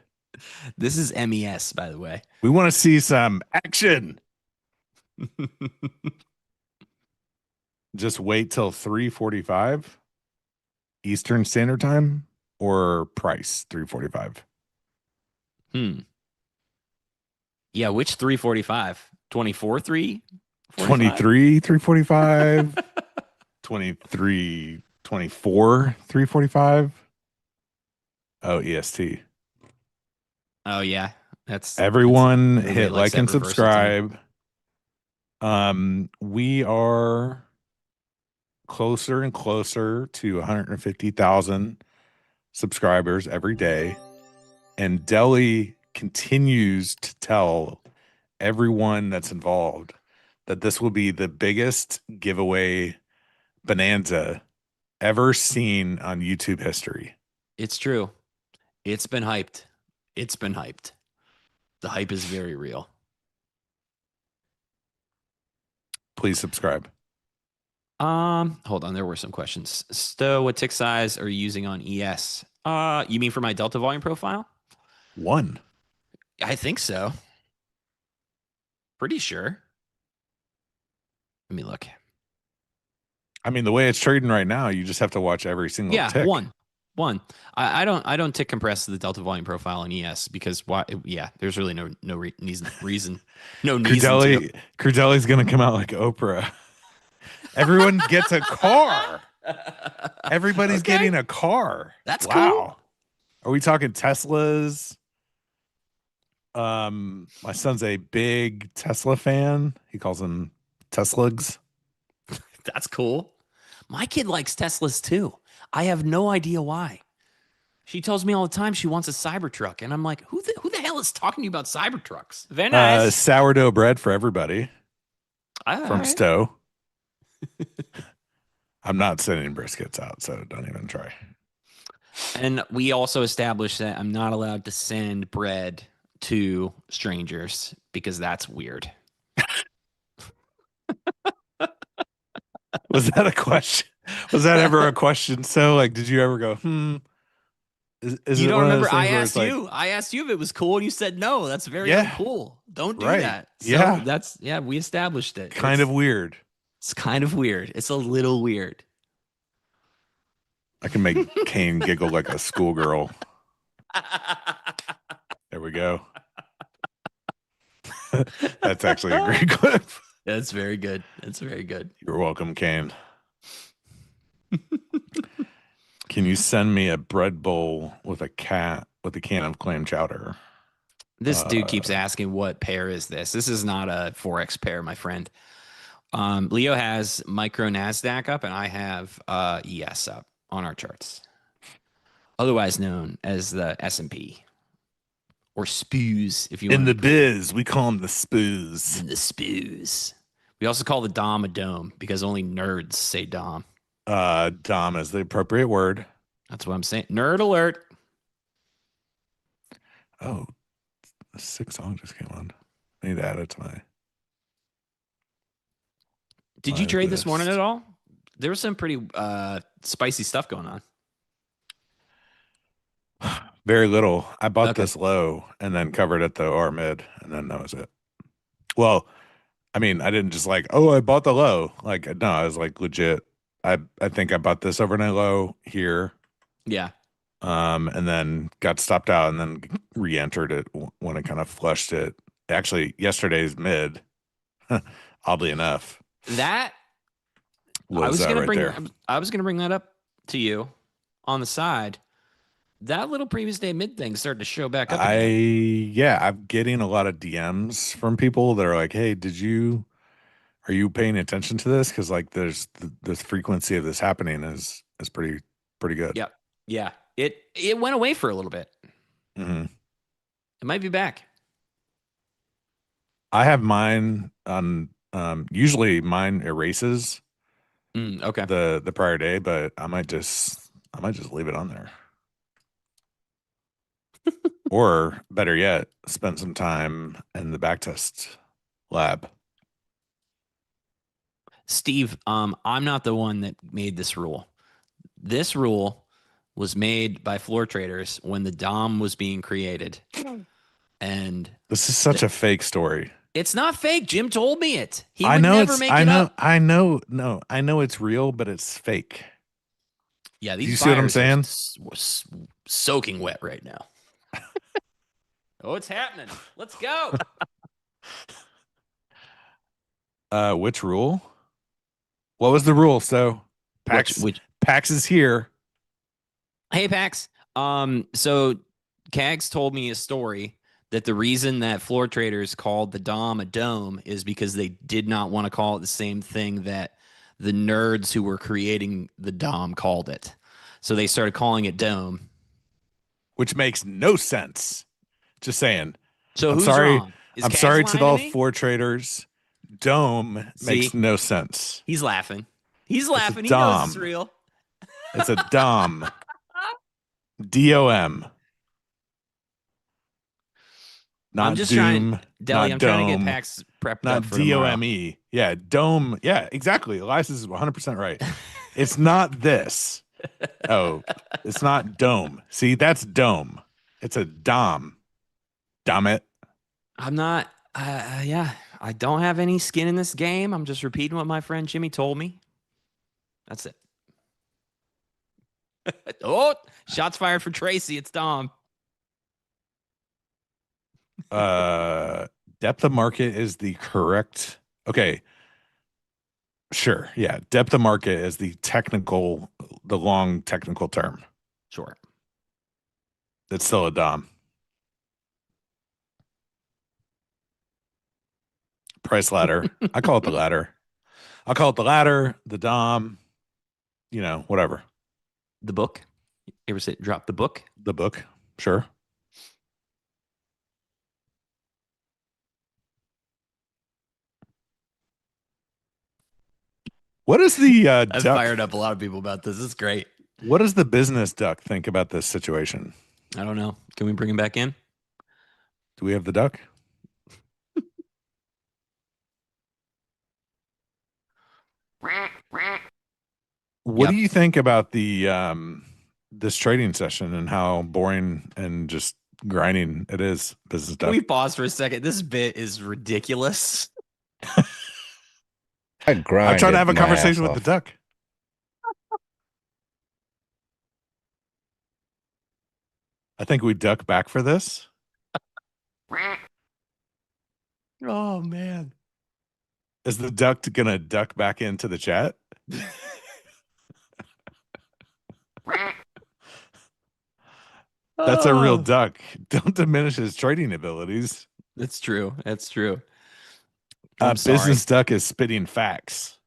This is MES, by the way. We want to see some action. Just wait till 3:45 Eastern Standard Time or price 3:45. Yeah, which 345? 24 3? 23 3:45. 23 24 3:45. Oh, EST. Oh yeah. That's everyone that's, hit like and subscribe. We are closer and closer to 150,000 subscribers every day. And Deli continues to tell everyone that's involved that this will be the biggest giveaway bonanza ever seen on YouTube history. It's true. It's been hyped. It's been hyped. The hype is very real. Please subscribe. Hold on. There were some questions. Stowe, what tick size are you using on ES? You mean for my delta volume profile? 1. I think so. Pretty sure. Let me look. I mean, the way it's trading right now, you just have to watch every single tick. 1. I don't tick compress the delta volume profile on ES because why? Yeah, there's really no reason. No reason to. Crudele's gonna come out like Oprah. Everyone gets a car. Everybody's getting a car. That's wow. Cool. Are we talking Teslas? My son's a big Tesla fan. He calls them Teslugs. That's cool. My kid likes Teslas too. I have no idea why. She tells me all the time she wants a Cybertruck, and I'm like, who the hell is talking to you about Cybertrucks? Very nice. Sourdough bread for everybody from right. Stowe. I'm not sending briskets out, so don't even try. And we also established that I'm not allowed to send bread to strangers because that's weird. Was that a question? Was that ever a question? So, like, did you ever go, Is you it don't one remember? Of those I things asked you. I asked you if it was cool, and you said no. That's very uncool. Don't do that. So we established it. Kind of weird. It's kind of weird. It's a little weird. I can make Kane giggle like a schoolgirl. There we go. That's actually a great clip. That's very good. That's very good. You're welcome, Kane. Can you send me a bread bowl with a can of clam chowder? This dude keeps asking, what pair is this? This is not a Forex pair, my friend. Leo has micro NASDAQ up, and I have ES up on our charts, otherwise known as the S&P or SPOOs. If you in the biz, we call them the SPOOs. In the SPOOs. We also call the DOM a dome because only nerds say DOM. DOM is the appropriate word. That's what I'm saying. Nerd alert. Oh, the 6 song just came on. I need to add it to my. Did you trade this morning at all? There was some pretty spicy stuff going on. Very little. I bought this low and then covered at the R mid, and then that was it. Well, I mean, I didn't just like, I bought the low. Like, no, I was like legit. I think I bought this overnight low here. Yeah. And then got stopped out and then re-entered it when it kind of flushed it. Actually, yesterday's mid, oddly enough. That was I was there. I was gonna bring that up to you on the side. That little previous day mid thing started to show back up again. I'm getting a lot of DMs from people that are like, hey, are you paying attention to this? Because like there's the frequency of this happening is pretty good. Yep. Yeah. It went away for a little bit. Mm-hmm. It might be back. I have mine on usually mine erases okay. the prior day, but I might just leave it on there. Or better yet, spend some time in the backtest lab. Steve, I'm not the one that made this rule. This rule was made by floor traders when the DOM was being created. And this is such a fake story. It's not fake. Jim told me it. He would never make it up. I know it's real, but it's fake. Yeah, these you see what I'm saying? We're soaking wet right now. Oh, it's happening. Let's go. Which rule? What was the rule? So Pax is here. Hey, Pax. So Cags told me a story that the reason that floor traders called the DOM a dome is because they did not want to call it the same thing that the nerds who were creating the DOM called it. So they started calling it dome. which makes no sense. Just saying. So I'm who's sorry. wrong? Is I'm Kaz sorry to lying to all me? 4 traders. Dome makes See, no sense. he's laughing. He's It's a laughing. He knows it's dom. real. It's a dom. DOM. I'm Not just trying, doom. Deli, Not I'm trying to get dome. PAX prepped up Not for tomorrow. DOME. Yeah, dome. Yeah, exactly. Elias is 100% right. It's not this. Oh, it's not dome. See, that's dome. It's a dom. Damn it. I'm not, yeah, I don't have any skin in this game. I'm just repeating what my friend Jimmy told me. That's it. Oh, shots fired for Tracy. It's Dom. Depth of market is the correct. Okay. Sure. Yeah. Depth of market is the long technical term. Sure. It's still a dom. Price ladder. I call it the ladder. I'll call it the ladder, the dom, whatever. The book. You ever say drop the book? The book. Sure. What is the I've duck? fired up a lot of people about this. This is great. What does the business duck think about this situation? I don't know. Can we bring him back in? Do we have the duck? What do you think about this trading session and how boring and just grinding it is, business Can duck? we pause for a second? This bit is ridiculous. I'm trying to have a conversation with the duck. I think we duck back for this. Oh man. Is the duck gonna duck back into the chat? That's a real duck. Don't diminish his trading abilities. That's true. That's true. I'm Business sorry. duck is spitting facts.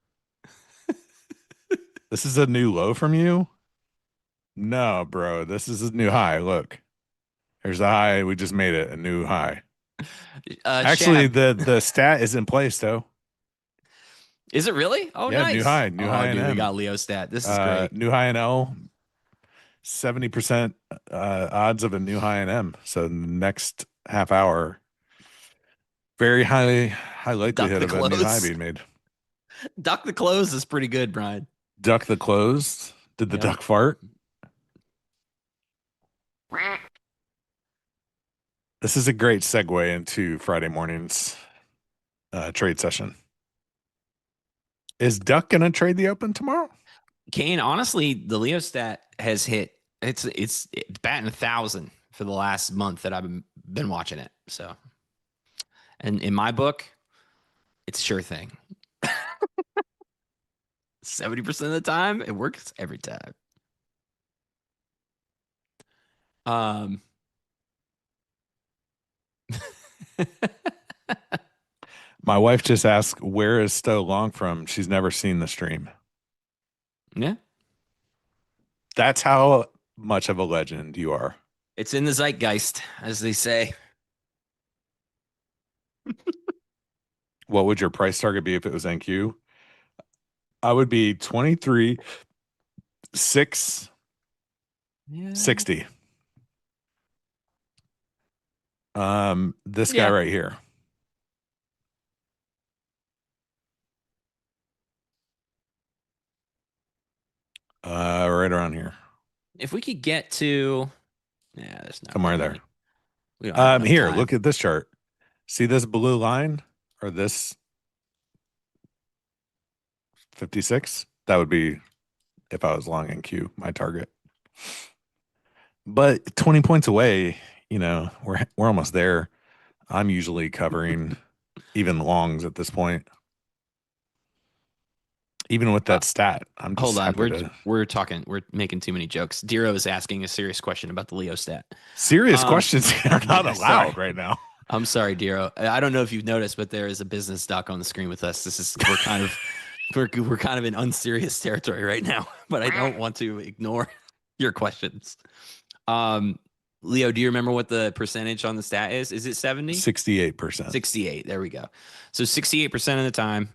This is a new low from you? No, bro. This is a new high. Look. There's a high. We just made it a new high. Actually, the stat is in place though. Is it really? Oh, yeah, nice. New high in dude, we M. got Leo stat. This is great. New high in L. 70% odds of a new high in M. So next half hour, very high likelihood of a new high being made. Duck the close is pretty good, Brian. Duck the close. Did the duck fart? This is a great segue into Friday morning's trade session. Is Duck gonna trade the open tomorrow? Kane, honestly, the Leo stat has hit. It's batting 1,000 for the last month that I've been watching it. So, and in my book, it's sure thing. 70% of the time, it works every time. My wife just asked, where is Stowe Long from? She's never seen the stream. Yeah. That's how much of a legend you are. It's in the zeitgeist, as they say. What would your price target be if it was NQ? I would be 23, 6, 60. This guy right here. Right around here. If we could get to, yeah, there's not somewhere there. We don't have here, time. look at this chart. See this blue line or this 56? That would be if I was long in Q, my target. But 20 points away, we're almost there. I'm usually covering even longs at this point. Even with that stat, I'm just hold on. happy We're making too many jokes. Diro is asking a serious question about the Leo stat. Serious questions are not allowed right now. I'm sorry, Diro. I don't know if you've noticed, but there is a business doc on the screen with us. We're kind of in unserious territory right now, but I don't want to ignore your questions. Leo, do you remember what the percentage on the stat is? Is it 70? 68%. 68. There we go. So 68% of the time,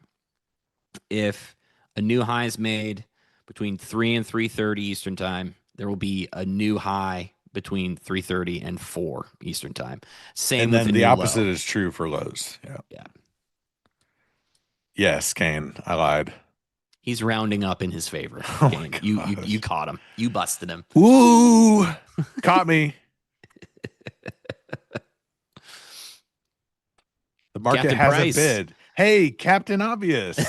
if a new high is made between 3 and 3:30 Eastern time, there will be a new high between 3:30 and 4 Eastern time. Same And with then a the new opposite low. is true for lows. Yeah. Yeah. Yes, Kane, I lied. He's rounding up in his favor. Oh my Kane. You gosh. caught him. You busted him. Ooh, caught me. The market Captain has a Price. bid. Hey, Captain Obvious.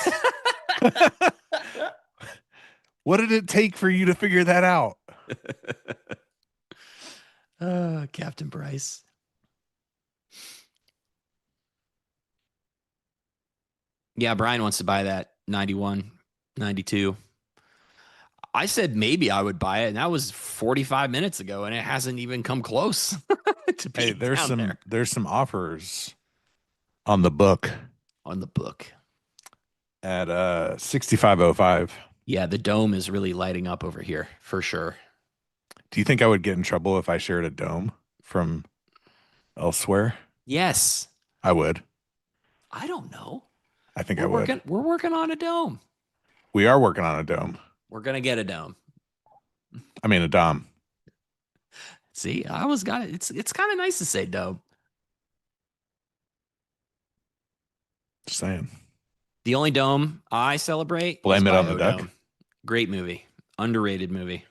What did it take for you to figure that out? Captain Price. Yeah, Brian wants to buy that 91, 92. I said maybe I would buy it, and that was 45 minutes ago, and it hasn't even come close to Hey, being down there there's some offers on the book on the book. at 6505. Yeah, the dome is really lighting up over here for sure. Do you think I would get in trouble if I shared a dome from elsewhere? Yes. I would. I don't know. I think We're I would. working on a dome. We are working on a dome. We're gonna get a dome. I mean, a dom. See, I always got it. It's kind of nice to say dome. Just saying. The only dome I celebrate Blame is it on the duck. Biodome. Great movie. Underrated movie.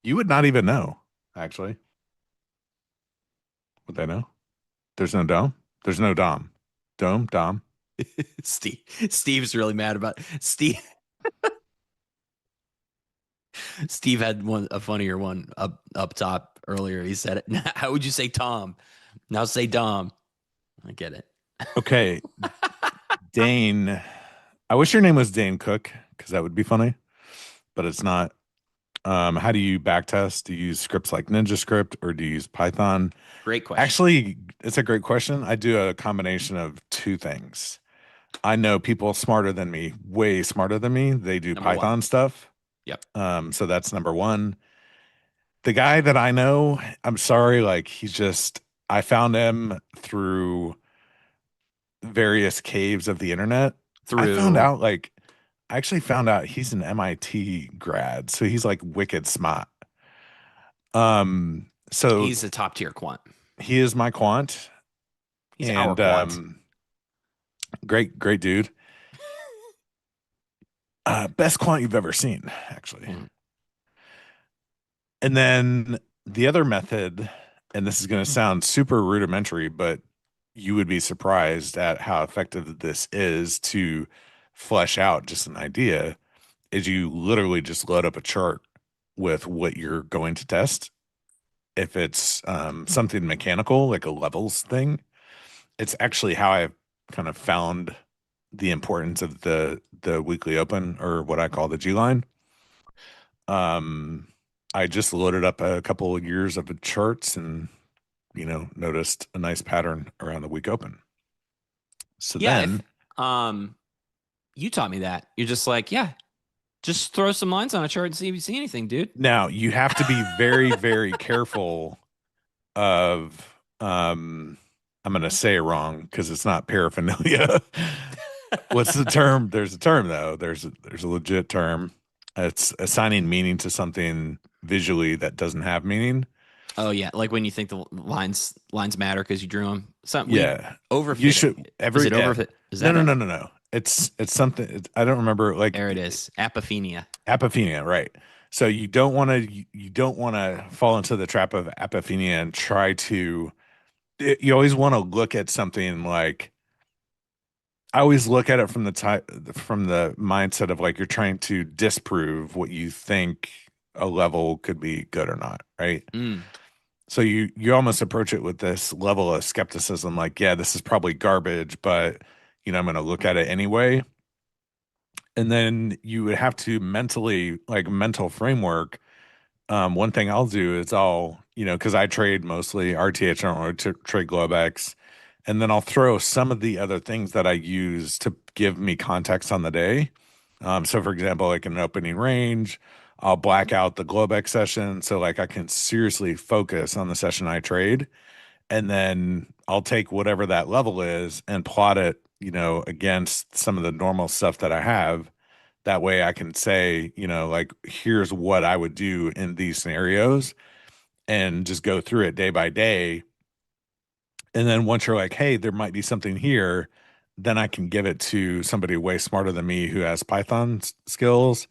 You would not even know, actually. Would they know? There's no dome? There's no dom. Dome? Dom? Steve's really mad about Steve. Steve had a funnier one up top earlier. He said, "How would you say Tom? Now say Dom." I get it. Okay. Dane. I wish your name was Dane Cook because that would be funny, but it's not. How do you backtest? Do you use scripts like NinjaScript or do you use Python? Great question. Actually, it's a great question. I do a combination of two things. I know people smarter than me, way smarter than me. They do Number one. Python stuff. Yep. So that's number one. The guy that I know, I'm sorry, like I found him through various caves of the internet. I actually found out he's an MIT grad, so he's like wicked smart. So He's a top tier quant. he is my quant. He's our quant. Great dude. Best quant you've ever seen, actually. Mm. And then the other method, and this is going to sound super rudimentary, but you would be surprised at how effective this is to flesh out just an idea, is you literally just load up a chart with what you're going to test. If it's something mechanical, like a levels thing, it's actually how I've kind of found the importance of the weekly open, or what I call the G line. I just loaded up a couple of years of charts and noticed a nice pattern around the week open. So Yeah, then you taught me that. You're just like, yeah, just throw some lines on a chart and see if you see anything, dude. now you have to be very, very careful of I'm going to say it wrong because it's not paraphernalia. What's the term? There's a term though. There's a legit term. It's assigning meaning to something visually that doesn't have meaning. Oh yeah, like when you think the lines matter because you drew them. Something. Yeah, Overfitting. you should. Is it overfit? Is that no. It's something. I don't remember. Like there it is. Apophenia. Apophenia, right? So you don't want to fall into the trap of apophenia and try to. You always want to look at something like. I always look at it from the mindset of like you're trying to disprove what you think a level could be good or not, right? Mm. So you almost approach it with this level of skepticism, like, yeah, this is probably garbage, but I'm going to look at it anyway. And then you would have to mental framework. One thing I'll do is because I trade mostly RTH, I don't really trade Globex. And then I'll throw some of the other things that I use to give me context on the day. So for example, like an opening range, I'll black out the Globex session so like I can seriously focus on the session I trade. And then I'll take whatever that level is and plot it, against some of the normal stuff that I have. That way I can say, like, here's what I would do in these scenarios and just go through it day by day. And then once you're like, hey, there might be something here, then I can give it to somebody way smarter than me who has Python skills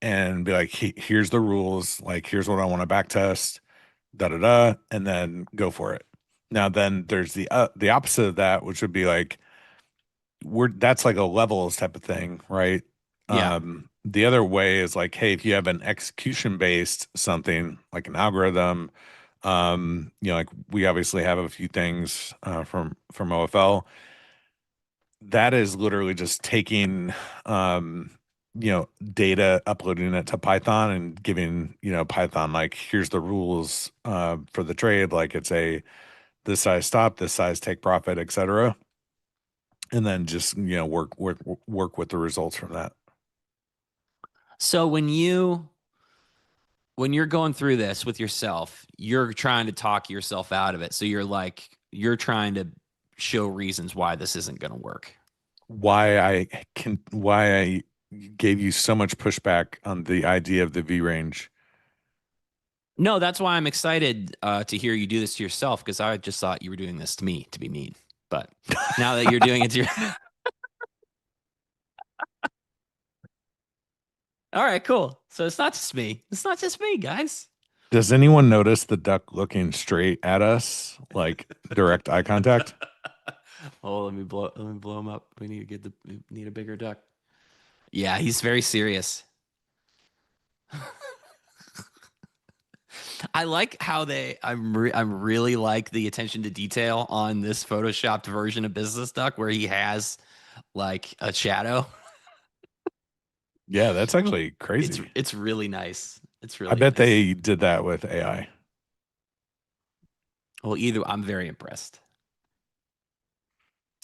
and be like, here's the rules. Like, here's what I want to back test, da da da, and then go for it. Now, then there's the opposite of that, which would be like, that's like a levels type of thing, right? Yeah. The other way is like, hey, if you have an execution based something like an algorithm, like we obviously have a few things from OFL. That is literally just taking data, uploading it to Python and giving, Python like, here's the rules for the trade, like it's this size stop, this size take profit, etc. And then just, work with the results from that. So when you're going through this with yourself, you're trying to talk yourself out of it. So you're trying to show reasons why this isn't going to work. Why I gave you so much pushback on the idea of the V range. No, that's why I'm excited to hear you do this to yourself, because I just thought you were doing this to me to be mean. But now that you're doing it to your All right, cool. So it's not just me. It's not just me, guys. Does anyone notice the duck looking straight at us, like direct eye contact? Oh, let me blow him up. We need a bigger duck. Yeah, he's very serious. I like how I'm really like the attention to detail on this photoshopped version of Business Duck where he has like a shadow. Yeah, that's actually crazy. It's really nice. It's really I bet nice. they did that with AI. Well, I'm very impressed.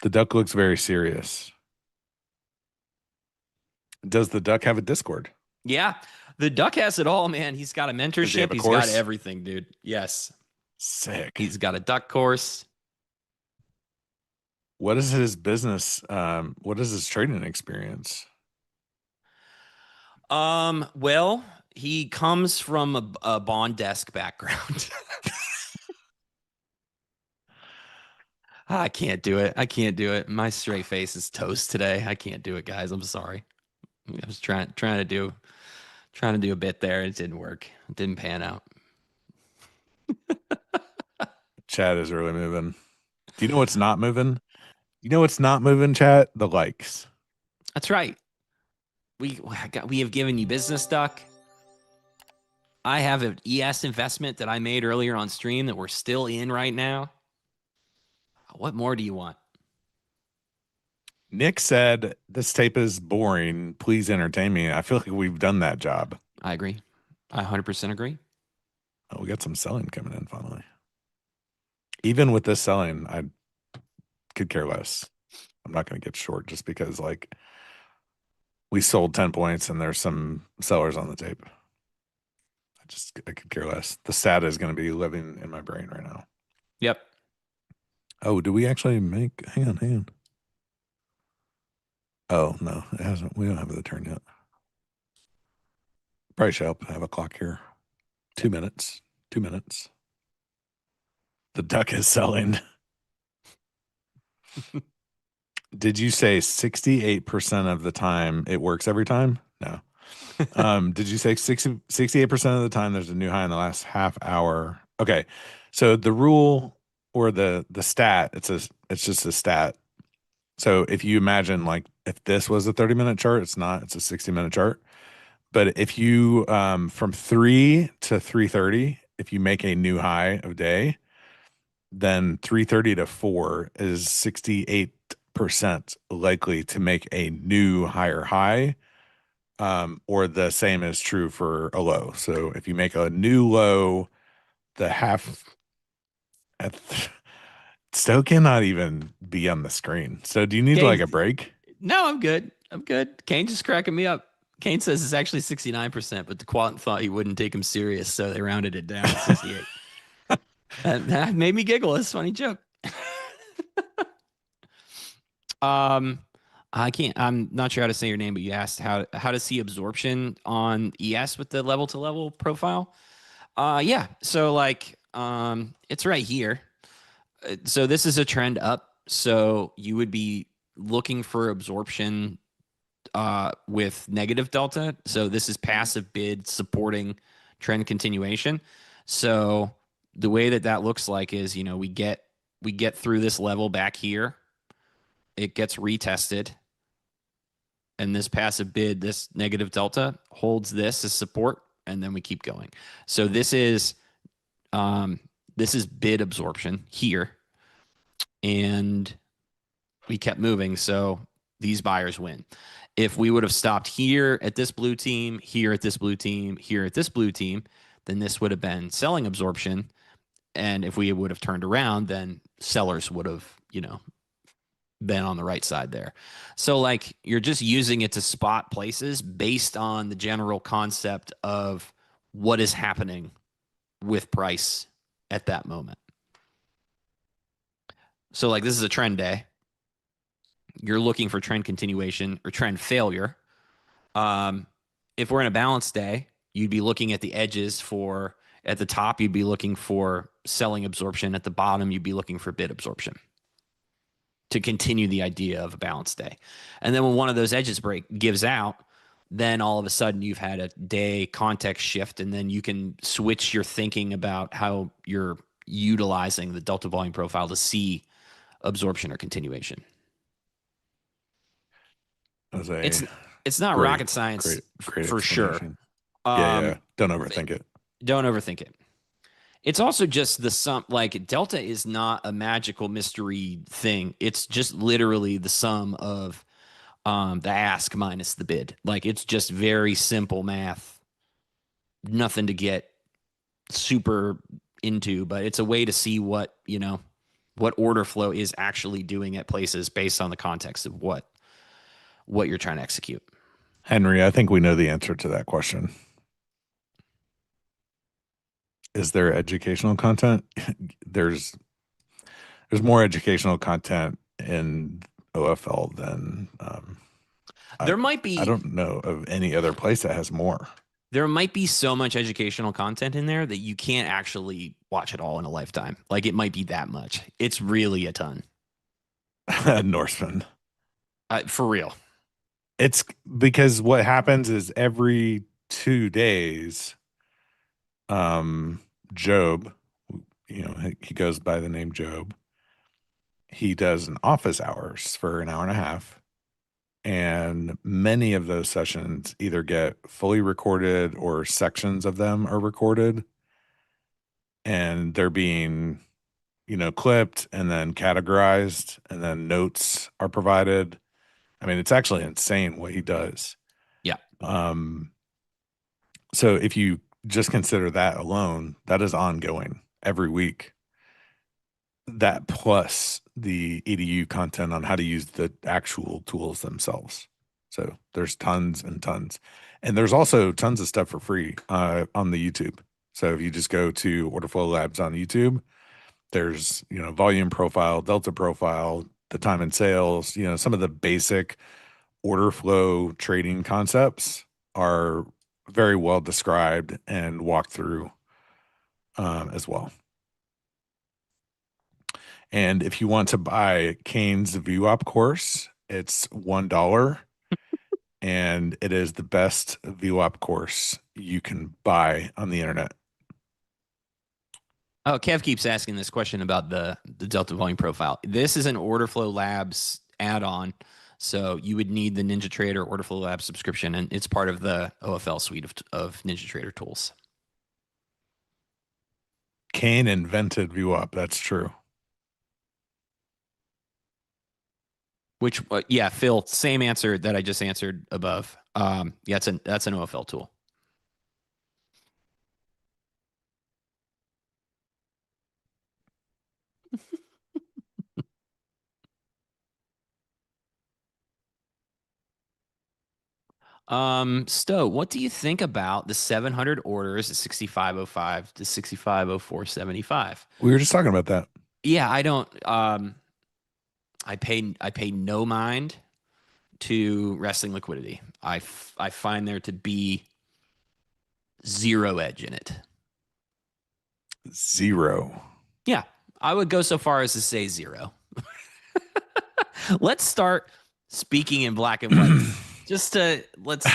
The duck looks very serious. Does the duck have a Discord? Yeah, the duck has it all, man. He's got a mentorship. He's got everything, dude. Yes. Sick. He's got a duck course. What is his business? What is his trading experience? Well, he comes from a bond desk background. I can't do it. I can't do it. My straight face is toast today. I can't do it, guys. I'm sorry. I was trying to do a bit there. It didn't work. It didn't pan out. Chat is really moving. Do you know what's not moving? You know what's not moving, chat? The likes. That's right. We have given you Business Duck. I have an ES investment that I made earlier on stream that we're still in right now. What more do you want? Nick said, this tape is boring. Please entertain me. I feel like we've done that job. I agree. I 100% agree. Oh, we got some selling coming in finally. Even with this selling, I could care less. I'm not going to get short just because, like, we sold 10 points and there's some sellers on the tape. I could care less. The stat is going to be living in my brain right now. Yep. Oh, do we actually make? Hang on. Oh, no, it hasn't. We don't have the turn yet. Probably should have a clock here. 2 minutes. 2 minutes. The duck is selling. Did you say 68% of the time it works every time? No. Did you say 68% of the time there's a new high in the last half hour? Okay. So the rule or the stat, it's just a stat. So if you imagine, like, if this was a 30-minute chart, it's not, it's a 60-minute chart. But if you from 3 to 3:30, if you make a new high of day, then 3:30 to 4 is 68% likely to make a new higher high. Or the same is true for a low. So if you make a new low, the half at Stowe cannot even be on the screen. So do you need like a break? No, I'm good. I'm good. Kane's just cracking me up. Kane says it's actually 69%, but the quant thought he wouldn't take him serious, so they rounded it down to 68. That made me giggle. It's a funny joke. um, I'm not sure how to say your name, but you asked how to see absorption on ES with the level to level profile. Yeah. So like, it's right here. So this is a trend up. So you would be looking for absorption with negative delta. So this is passive bid supporting trend continuation. So the way that looks like is, we get through this level back here, it gets retested, and this passive bid, this negative delta, holds this as support, and then we keep going. So this is bid absorption here, and we kept moving. So these buyers win. If we would have stopped here at this blue team, here at this blue team, here at this blue team, then this would have been selling absorption. And if we would have turned around, then sellers would have, been on the right side there. So like you're just using it to spot places based on the general concept of what is happening with price at that moment. So like this is a trend day. You're looking for trend continuation or trend failure. If we're in a balanced day, you'd be looking at the edges at the top, you'd be looking for selling absorption. At the bottom, you'd be looking for bid absorption to continue the idea of a balanced day. And then when one of those edges gives out, then all of a sudden you've had a day context shift, and then you can switch your thinking about how you're utilizing the delta volume profile to see absorption or continuation. It's not rocket science great for sure. Yeah. Don't overthink it. Don't overthink it. It's also just the sum. Like delta is not a magical mystery thing. It's just literally the sum of the ask minus the bid. Like it's just very simple math. Nothing to get super into, but it's a way to see what order flow is actually doing at places based on the context of what you're trying to execute. Henry, I think we know the answer to that question. Is there educational content? There's more educational content in OFL than there might be. I don't know of any other place that has more. There might be so much educational content in there that you can't actually watch it all in a lifetime. Like it might be that much. It's really a ton. Norseman. For real. It's because what happens is every 2 days, Job, he goes by the name Job. He does an office hours for an hour and a half. And many of those sessions either get fully recorded or sections of them are recorded. And they're being, clipped and then categorized, and then notes are provided. I mean, it's actually insane what he does. Yeah. So if you just consider that alone, that is ongoing every week. That plus the EDU content on how to use the actual tools themselves. So there's tons and tons. And there's also tons of stuff for free on the YouTube. So if you just go to Order Flow Labs on YouTube, there's, volume profile, delta profile, the time and sales, some of the basic order flow trading concepts are very well described and walked through as well. And if you want to buy Kane's VWAP course, it's $1. And it is the best VWAP course you can buy on the internet. Oh, Kev keeps asking this question about the delta volume profile. This is an Order Flow Labs add-on. So you would need the NinjaTrader Order Flow Labs subscription, and it's part of the OFL suite of NinjaTrader tools. Kane invented VWAP. That's true. Which, yeah, Phil, same answer that I just answered above. Yeah, that's an OFL tool. Stowe, what do you think about the 700 orders at 6505 to 6504.75? We were just talking about that. Yeah, I don't. I pay no mind to resting liquidity. I find there to be zero edge in it. Zero. Yeah, I would go so far as to say zero. Let's start speaking in black and white. Just to let's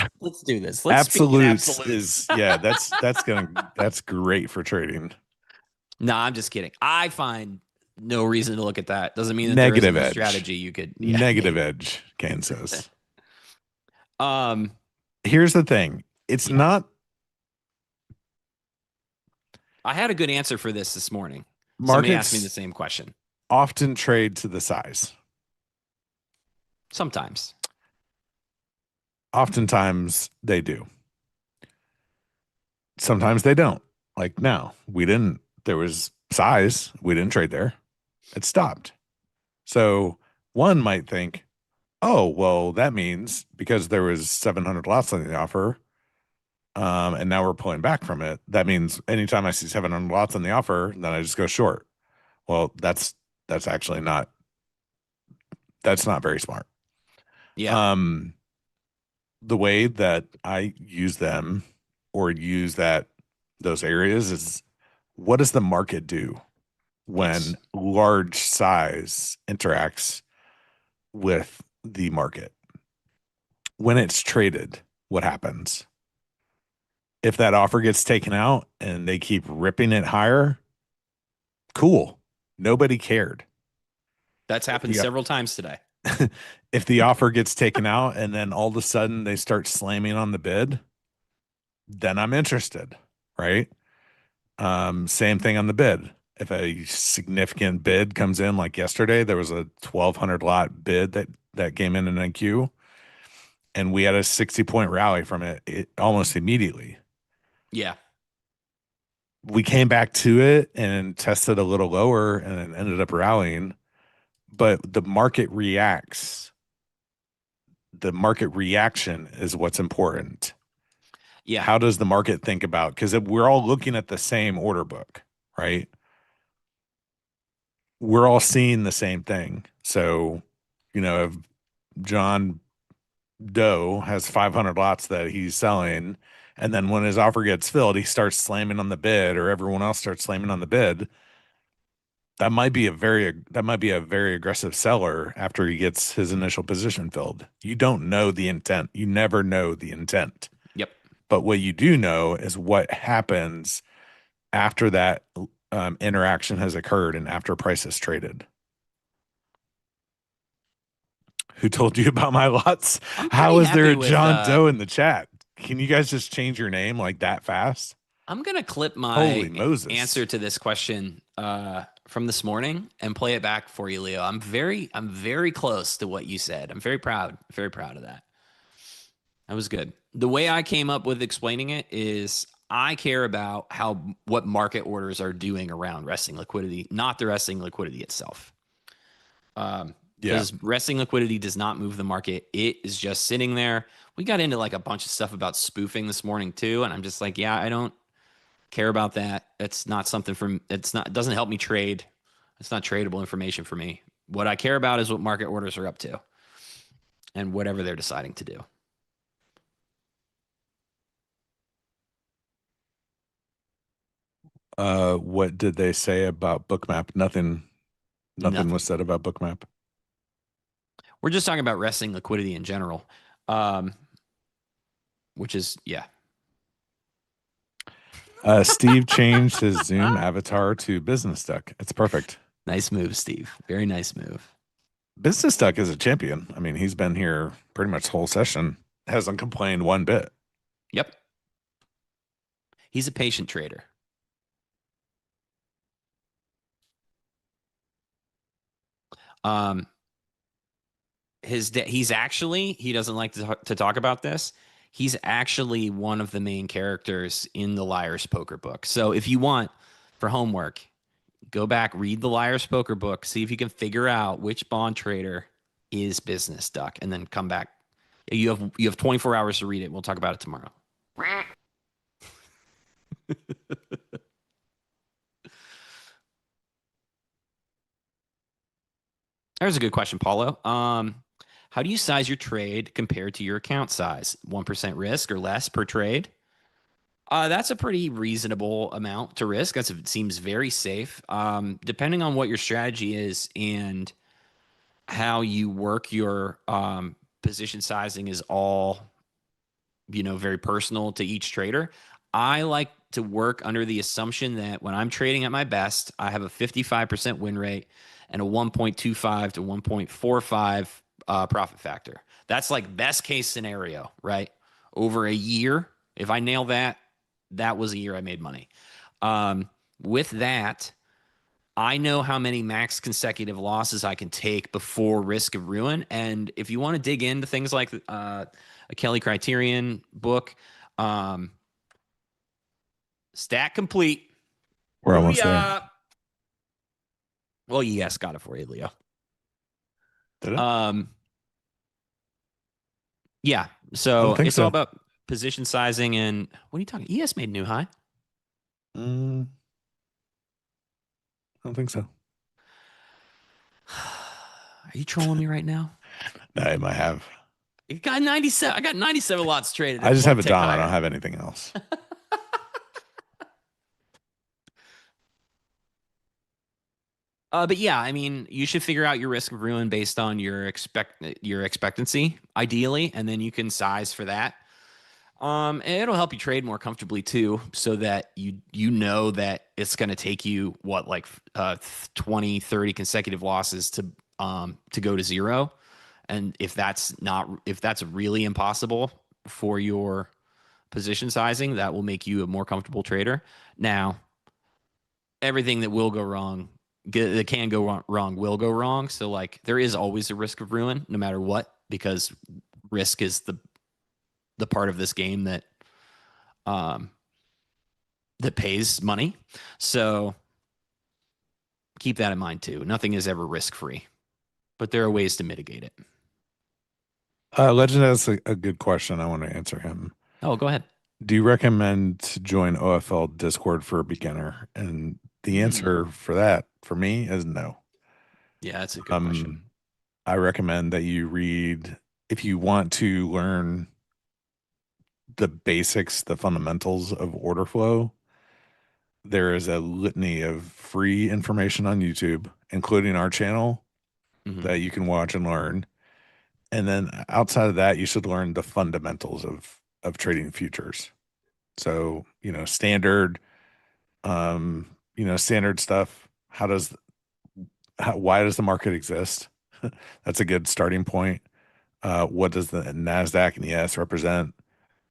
do this. Let's Absolutes speak in absolutes. is that's great for trading. No, I'm just kidding. I find no reason to look at that. Doesn't mean that Negative there isn't a edge. strategy you could. Negative edge, Kane says. Um, Here's the thing. It's not. I had a good answer for this morning. Markets Somebody asked me the same question. Often trade to the size. Sometimes. Oftentimes they do. Sometimes they don't. Like now, there was size. We didn't trade there. It stopped. So one might think, oh, well, that means because there was 700 lots on the offer, and now we're pulling back from it. That means anytime I see 700 lots on the offer, then I just go short. Well, that's actually not very smart. Yeah. The way that I use them or use those areas is, what does the market do when large size interacts with the market? When it's traded, what happens? If that offer gets taken out and they keep ripping it higher, cool. Nobody cared. That's happened several times today. If the offer gets taken out and then all of a sudden they start slamming on the bid, then I'm interested, right? Same thing on the bid. If a significant bid comes in, like yesterday, there was a 1,200 lot bid that came in NQ, and we had a 60-point rally from it almost immediately. Yeah. We came back to it and tested a little lower and ended up rallying, but the market reacts. The market reaction is what's important. Yeah. How does the market think about? Because we're all looking at the same order book, right? We're all seeing the same thing. So, if John Doe has 500 lots that he's selling, and then when his offer gets filled, he starts slamming on the bid, or everyone else starts slamming on the bid, that might be a very aggressive seller after he gets his initial position filled. You don't know the intent. You never know the intent. Yep. But what you do know is what happens after that interaction has occurred and after price is traded. Who told you about my lots? How is there a John Doe in the chat? Can you guys just change your name like that fast? I'm going to clip my answer to this question from this morning and play it back for you, Leo. I'm very close to what you said. I'm very proud of that. That was good. The way I came up with explaining it is I care about what market orders are doing around resting liquidity, not the resting liquidity itself. Because resting liquidity does not move the market. It is just sitting there. We got into like a bunch of stuff about spoofing this morning too, and I'm just like, yeah, I don't care about that. It's not something it doesn't help me trade. It's not tradable information for me. What I care about is what market orders are up to and whatever they're deciding to do. What did they say about Bookmap? Nothing was said about Bookmap. We're just talking about resting liquidity in general, which is, yeah. Steve changed his Zoom avatar to Business Duck. It's perfect. Nice move, Steve. Very nice move. Business Duck is a champion. I mean, he's been here pretty much the whole session. Hasn't complained one bit. Yep. He's a patient trader. He doesn't like to talk about this. He's actually one of the main characters in the Liar's Poker book. So if you want, for homework, go back, read the Liar's Poker book, see if you can figure out which bond trader is Business Duck, and then come back. You have 24 hours to read it. We'll talk about it tomorrow. There's a good question, Paulo. How do you size your trade compared to your account size? 1% risk or less per trade? That's a pretty reasonable amount to risk. It seems very safe. Depending on what your strategy is and how you work your position sizing is all, very personal to each trader. I like to work under the assumption that when I'm trading at my best, I have a 55% win rate and a 1.25 to 1.45 profit factor. That's like best case scenario, right? Over a year, if I nail that, that was a year I made money. With that, I know how many max consecutive losses I can take before risk of ruin. And if you want to dig into things like a Kelly Criterion book, Stat Complete. We're almost there. Booyah! Well, yes, got it for you, Leo. Did it? Yeah. I So don't think it's so. all about position sizing and what are you talking? ES made a new high. I don't think so. Are you trolling me right now? No, I might have. You got 97. I got 97 lots traded. I just have a tick Dom. I higher. don't have anything else. But yeah, I mean, you should figure out your risk of ruin based on your expectancy, ideally, and then you can size for that. And it'll help you trade more comfortably too, so that you know that it's going to take you what, like 20, 30 consecutive losses to go to zero. And if that's really impossible for your position sizing, that will make you a more comfortable trader. Now, everything that will go wrong, that can go wrong, will go wrong. So like there is always a risk of ruin, no matter what, because risk is the part of this game that that pays money. So keep that in mind too. Nothing is ever risk free, but there are ways to mitigate it. Legend has a good question. I want to answer him. Oh, go ahead. Do you recommend to join OFL Discord for a beginner? And the answer for that, for me, is no. Yeah, that's a good question. I recommend that you read, if you want to learn the basics, the fundamentals of order flow, there is a litany of free information on YouTube, including our channel, that you can watch and learn. And then outside of that, you should learn the fundamentals of trading futures. So, standard, standard stuff. Why does the market exist? That's a good starting point. What does the NASDAQ and the S represent?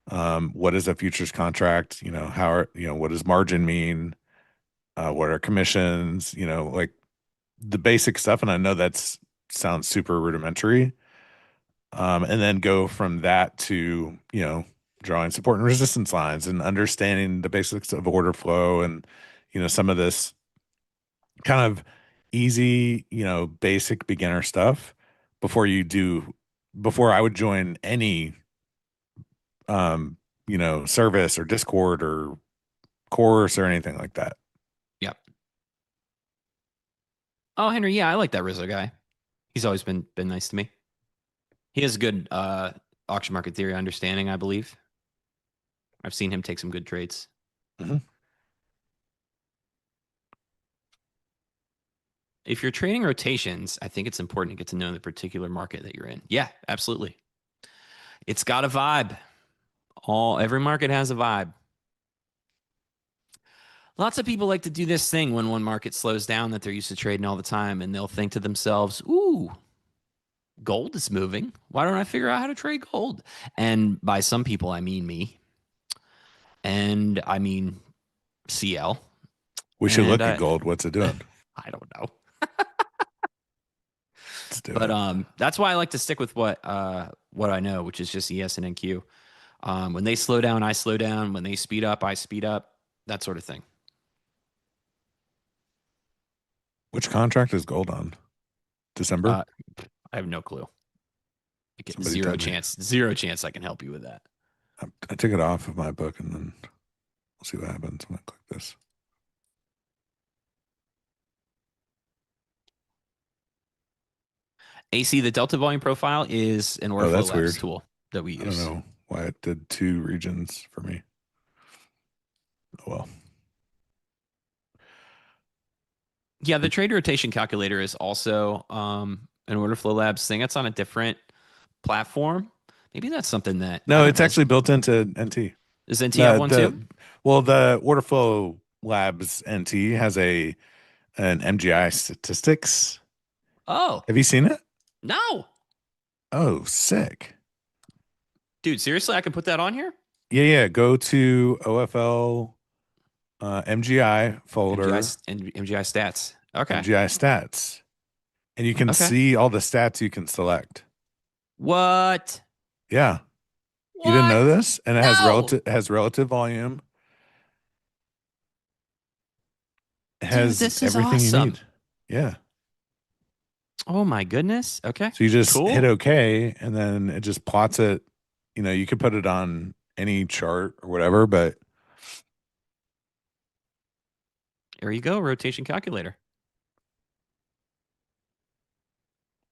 What is a futures contract? What does margin mean? What are commissions? Like the basic stuff. And I know sounds super rudimentary. And then go from that to, drawing support and resistance lines and understanding the basics of order flow and, some of this kind of easy, basic beginner stuff before I would join any, service or Discord or course or anything like that. Yep. Oh, Henry, yeah, I like that Rizzo guy. He's always been nice to me. He has good auction market theory understanding, I believe. I've seen him take some good trades. If you're trading rotations, I think it's important to get to know the particular market that you're in. Yeah, absolutely. It's got a vibe. Every market has a vibe. Lots of people like to do this thing when one market slows down that they're used to trading all the time, and they'll think to themselves, ooh, gold is moving. Why don't I figure out how to trade gold? And by some people, I mean me. And I mean CL. We should look at gold. What's it doing? I don't know. Let's do But it. that's why I like to stick with what I know, which is just ES and NQ. When they slow down, I slow down. When they speed up, I speed up. That sort of thing. Which contract is gold on? December? I have no clue. I get Somebody told me. zero chance I can help you with that. I took it off of my book, and then we'll see what happens when I click this. AC, the Delta volume profile is an Order Flow that's Labs weird. tool that we use. I don't know why it did 2 regions for me. Oh, well. Yeah, the trade rotation calculator is also an Order Flow Labs thing. It's on a different platform. Maybe that's something that No, it's actually built into NT. Does NT have one too? Well, the Order Flow Labs NT has an MGI statistics. Oh, Have you seen it? no. Oh, sick. Dude, seriously, I can put that on here? Yeah. Go to OFL MGI folder. MGI stats. Okay. MGI stats. And you can Okay. see all the stats you can select. What? Yeah. What? You didn't know this? And it No. has relative volume. It Dude, has this is everything awesome. you need. Yeah. Oh my goodness. Okay. So you just Cool. hit OK, and then it just plots it. You know, you could put it on any chart or whatever, but there you go. Rotation calculator.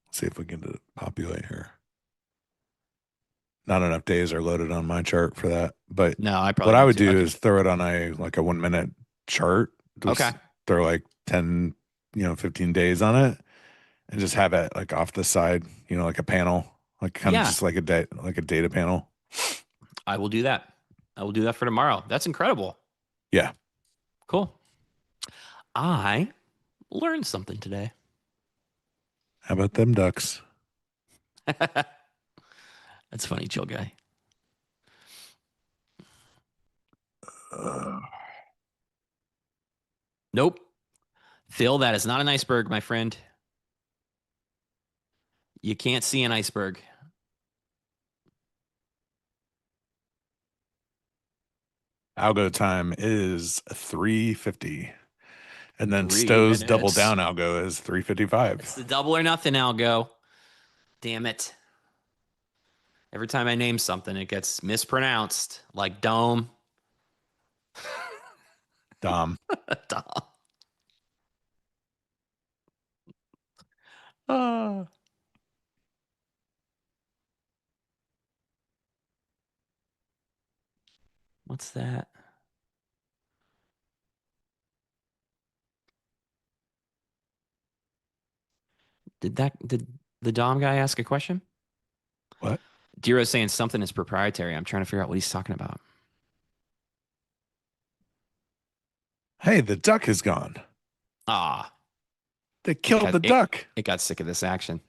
let's see if we can populate here. Not enough days are loaded on my chart for that. But no, I probably what I would do is throw it on a 1 minute chart. Just okay. Throw like 10, 15 days on it, and just have it like off the side, like a panel, like kind of just like a data panel. I will do that. I will do that for tomorrow. That's incredible. Yeah. Cool. I learned something today. How about them ducks? That's funny, chill guy. Nope. Phil, that is not an iceberg, my friend. You can't see an iceberg. Algo time is 3:50. And then Stowe's double down algo is 3:55. It's the double or nothing algo. Damn it. Every time I name something, it gets mispronounced, like dome. Dom. Dom. Oh. What's that? Did the Dom guy ask a question? What? Diro's saying something is proprietary. I'm trying to figure out what he's talking about. Hey, the duck is gone. Ah. They killed the duck. It got sick of this action.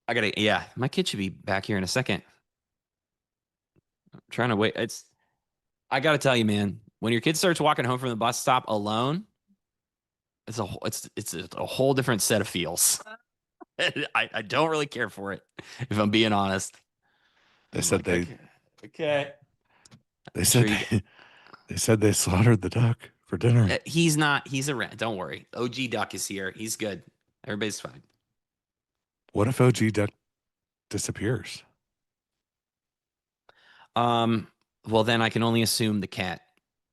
My kid should be back here in a second. I'm trying to wait. I got to tell you, man, when your kid starts walking home from the bus stop alone, it's a whole different set of feels. I don't really care for it, if I'm being honest. They said okay. They said they slaughtered the duck for dinner. He's a rat. Don't worry. OG Duck is here. He's good. Everybody's fine. What if OG Duck disappears? Well, then I can only assume the cat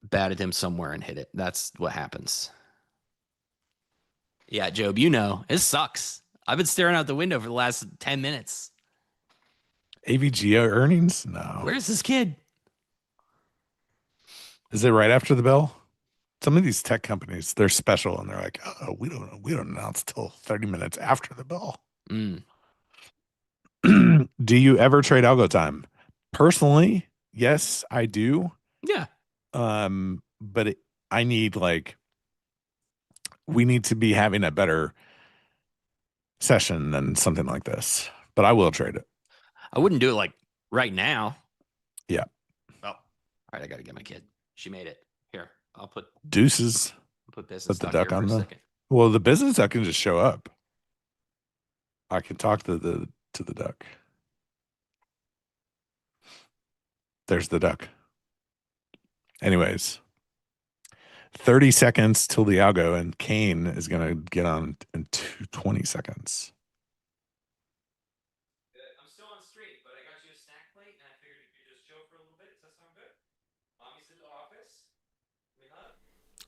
batted him somewhere and hit it. That's what happens. Yeah, Job, it sucks. I've been staring out the window for the last 10 minutes. AVGO earnings? No. Where's this kid? Is it right after the bell? Some of these tech companies, they're special, and they're like, "Oh, we don't announce till 30 minutes after the bell." Mm. Do you ever trade algo time? Personally, yes, I do. Yeah. But I need we need to be having a better session than something like this. But I will trade it. I wouldn't do it right now. Yeah. Oh, all right. I got to get my kid. She made it. Here, I'll put deuces. Put business Put the duck here on for a the. second. Well, the business duck can just show up. I can talk to the duck. There's the duck. Anyways, 30 seconds till the algo, and Kane is going to get on in 20 seconds. stream, but I got you a snack plate, and I figured you could just chill for a little bit. Does that sound good? Mommy's in the office. We hug.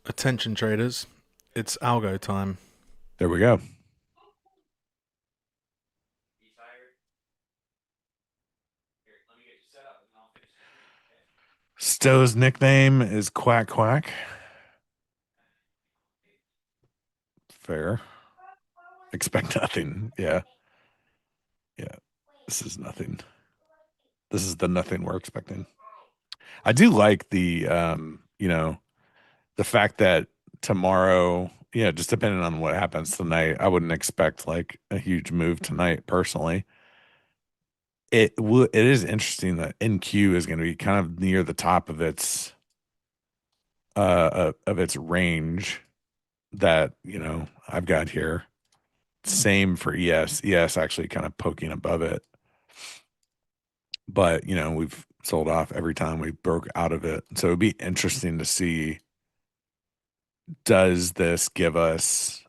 Attention traders, it's algo time. There we go. You tired? Here, let me get you set up, and then I'll finish the stream. Okay? Stowe's nickname is Quack Quack. Fair. Expect nothing. Yeah. Yeah. This is nothing. This is the nothing we're expecting. I do like the the fact that tomorrow, just depending on what happens tonight, I wouldn't expect like a huge move tonight personally. It is interesting that NQ is going to be kind of near the top of its range that, I've got here. Same for ES. ES actually kind of poking above it. But, we've sold off every time we broke out of it. So it'd be interesting to see, does this give us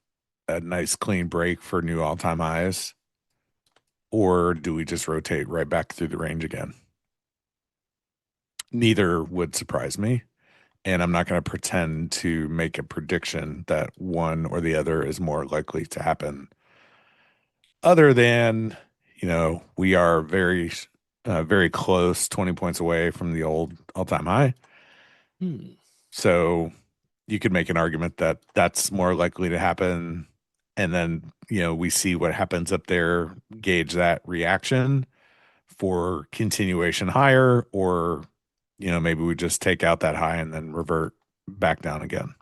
a nice clean break for new all-time highs? Or do we just rotate right back through the range again? Neither would surprise me. And I'm not going to pretend to make a prediction that one or the other is more likely to happen. Other than, we are very, very close, 20 points away from the old all-time high. So you could make an argument that that's more likely to happen. And then, we see what happens up there, gauge that reaction for continuation higher, or, maybe we just take out that high and then revert back down again.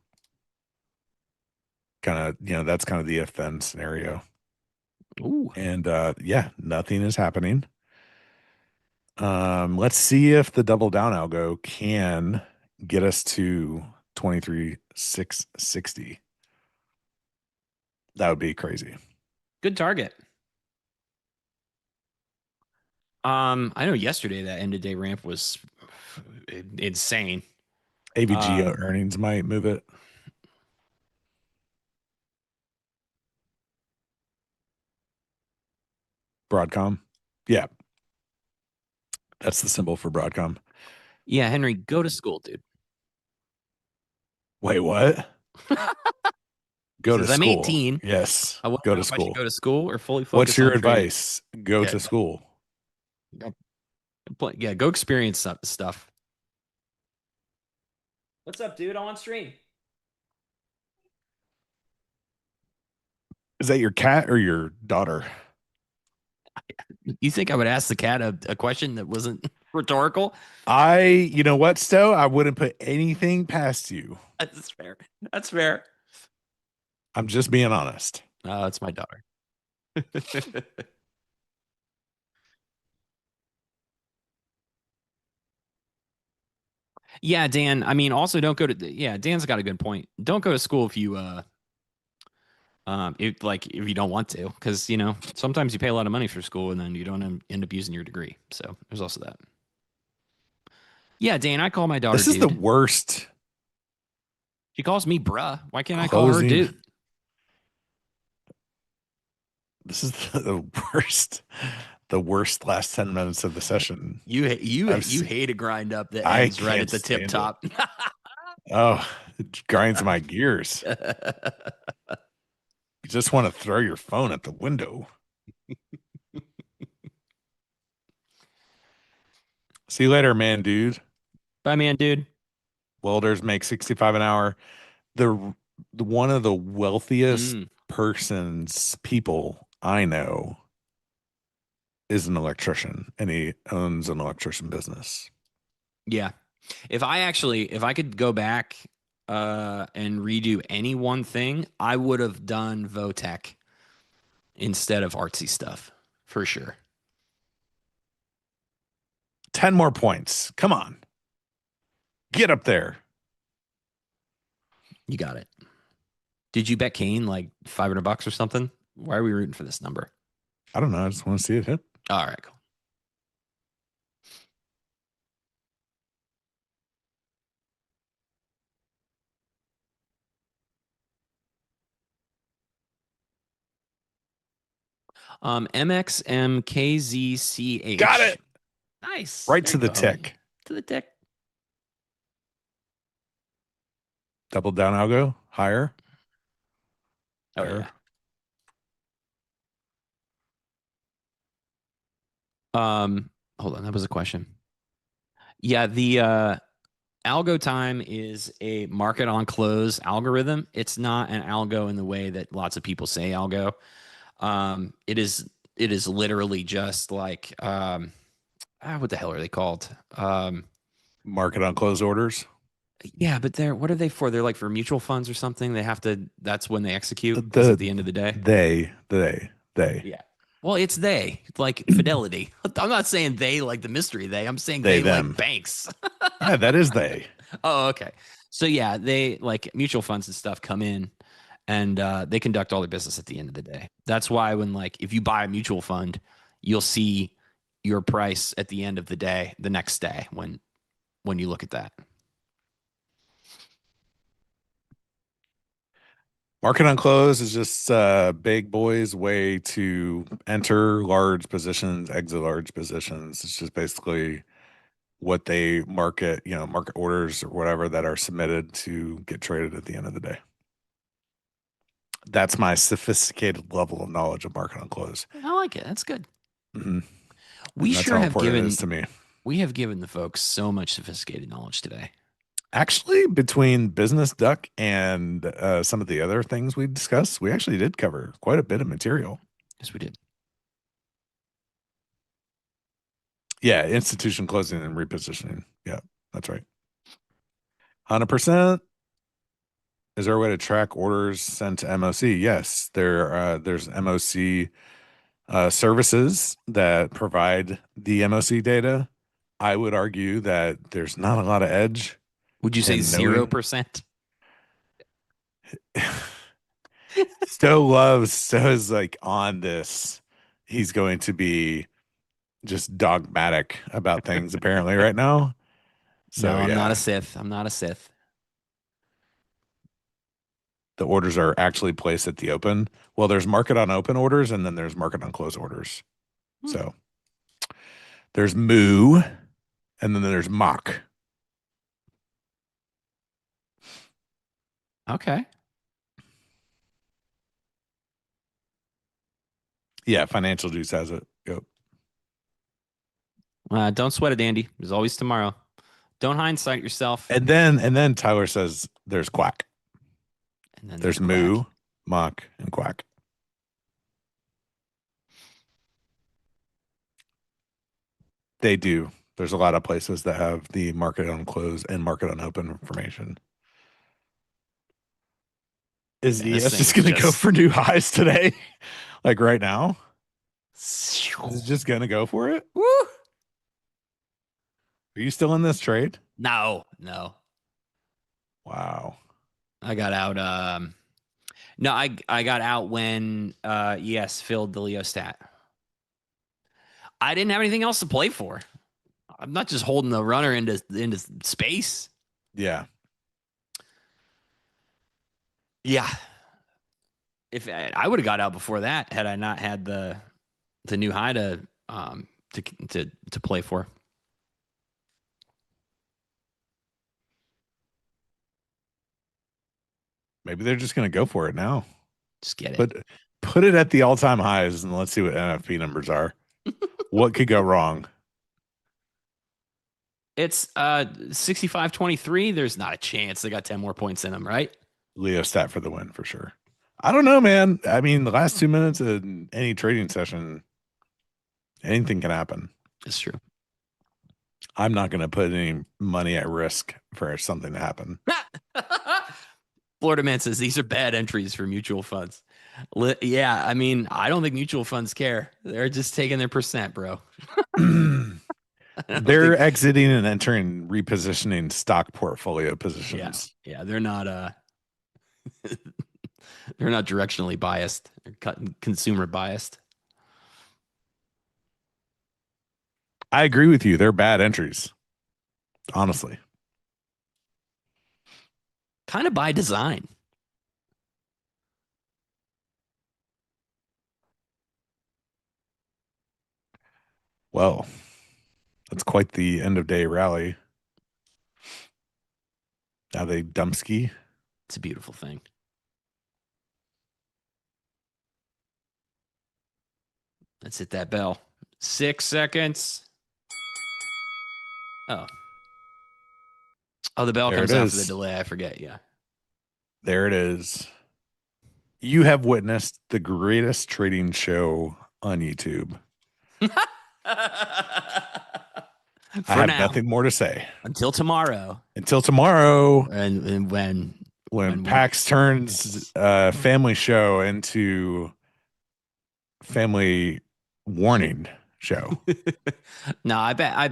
Kind of, that's kind of the if then scenario. Ooh. And nothing is happening. Let's see if the double down algo can get us to 23,660. That would be crazy. Good target. I know yesterday that end of day ramp was insane. AVG earnings might move it. Broadcom. Yeah. That's the symbol for Broadcom. Yeah, Henry, go to school, dude. Wait, what? Go to Says, I'm school. 18. Yes. I wonder Go to if I should school. go to school or fully focus What's your on trading. advice? Go Yeah. to school. Yeah, go experience stuff. What's up, dude? I'm on stream. Is that your cat or your daughter? You think I would ask the cat a question that wasn't rhetorical? You know what, Stowe? I wouldn't put anything past you. That's fair. That's fair. I'm just being honest. Oh, it's my daughter. Yeah, Dan. I mean, also don't go to. Yeah, Dan's got a good point. Don't go to school if you if you don't want to, because sometimes you pay a lot of money for school and then you don't end up using your degree. So there's also that. Yeah, Dan, I call my daughter. This is dude. the worst. She calls me bruh. Why can't I call her dude? This is the worst. The worst last 10 minutes of the session. You hate to grind up that I ends right at can't the tip stand top. Oh, it grinds my gears. You just want to throw your phone at the window. See you later, man, dude. Bye, man, dude. Welders make 65 an hour. The one of the wealthiest people I know is an electrician, and he owns an electrician business. Yeah. If I could go back and redo any one thing, I would have done Votech instead of artsy stuff, for sure. 10 more points. Come on. Get up there. You got it. Did you bet Kane like $500 or something? Why are we rooting for this number? I don't know. I just want to see it hit. All right, cool. MXMKZCH. Got it. Nice. Right There to you the go, homie. tick. To the tick. Double down algo. Higher. Oh, There. yeah. Hold on. That was a question. Yeah, the algo time is a market on close algorithm. It's not an algo in the way that lots of people say algo. It is literally just like what the hell are they called? Market on close orders. Yeah, but what are they for? They're like for mutual funds or something. They have to. That's when they execute. Is at the end of the day. They. Yeah. Well, it's they. It's like Fidelity. I'm not saying they like the mystery they. I'm saying They, they them. like banks. Yeah, that is they. Oh, okay. So yeah, they like mutual funds and stuff come in and they conduct all their business at the end of the day. That's why when like if you buy a mutual fund, you'll see your price at the end of the day, the next day when you look at that. Market on close is just big boys' way to enter large positions, exit large positions. It's just basically what they market orders or whatever that are submitted to get traded at the end of the day. That's my sophisticated level of knowledge of market on close. I like it. That's good. Mm-hmm. We That's sure how have important given it is to me. we have given the folks so much sophisticated knowledge today. Actually, between Business Duck and some of the other things we discussed, we actually did cover quite a bit of material. Yes, we did. Yeah, institution closing and repositioning. Yeah, that's right. 100%. Is there a way to track orders sent to MOC? Yes, there's MOC services that provide the MOC data. I would argue that there's not a lot of edge. Would you say in knowing- 0%? Stowe is like on this. He's going to be just dogmatic about things apparently right now. So No, I'm not yeah, a Sith. I'm not a Sith. the orders are actually placed at the open. Well, there's market on open orders and then there's market on close orders. So there's moo and then there's mock. Okay. Yeah, Financial Juice has it. Yep. Don't sweat it, Andy. There's always tomorrow. Don't hindsight yourself. And then Tyler says there's quack. And then There's quack. moo, mock, and quack. They do. There's a lot of places that have the market on close and market on open information. Is Man, this ES thing just is going to go just- for new highs today? Like right now? Is it No. just going to go for it? Woo! Are you still in this trade? No. Wow. I got out. No, I got out when ES filled the Leo stat. I didn't have anything else to play for. I'm not just holding the runner into space. Yeah. Yeah. If I would have got out before that, had I not had the new high to play for. Maybe they're just going to go for it now. Just get it. But put it at the all-time highs and let's see what NFP numbers are. What could go wrong? It's 65-23. There's not a chance they got 10 more points in them, right? Leo stat for the win for sure. I don't know, man. I mean, the last 2 minutes of any trading session, anything can happen. It's true. I'm not going to put any money at risk for something to happen. Florida Man says these are bad entries for mutual funds. Yeah, I mean, I don't think mutual funds care. They're just taking their percent, bro. They're exiting and entering repositioning stock portfolio positions. Yeah, they're not they're not directionally biased. They're consumer biased. I agree with you. They're bad entries. Honestly. Kind of by design. Well, that's quite the end of day rally. Now they dumpski. It's a beautiful thing. Let's hit that bell. 6 seconds. Oh, the bell There comes it out for the is. delay. I forget. Yeah. There it is. You have witnessed the greatest trading show on YouTube. I For have now. nothing more to say. Until tomorrow. Until tomorrow, And when Pax turns family show into family warning show. No, I bet I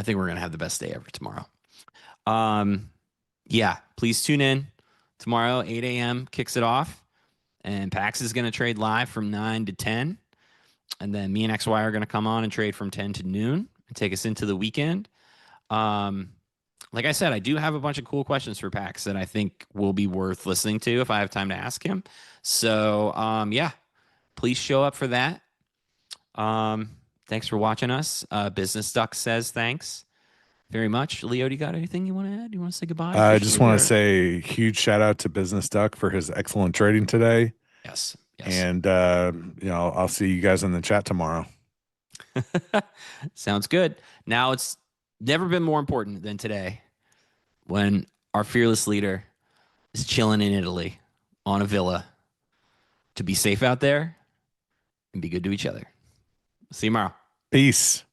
think we're gonna have the best day ever tomorrow. Yeah, please tune in tomorrow. 8 a.m. kicks it off, and Pax is gonna trade live from 9 to 10, and then me and XY are gonna come on and trade from 10 to noon and take us into the weekend. Like I said, I do have a bunch of cool questions for Pax that I think will be worth listening to if I have time to ask him. So yeah, please show up for that. Thanks for watching us. Business Duck says thanks very much. Leo, do you got anything you want to add? Do you want to say goodbye? I just officially, want or- to say huge shout out to Business Duck for his excellent trading today. Yes. And I'll see you guys in the chat tomorrow. Sounds good. Now it's never been more important than today when our fearless leader is chilling in Italy on a villa to be safe out there and be good to each other. See you tomorrow. Peace.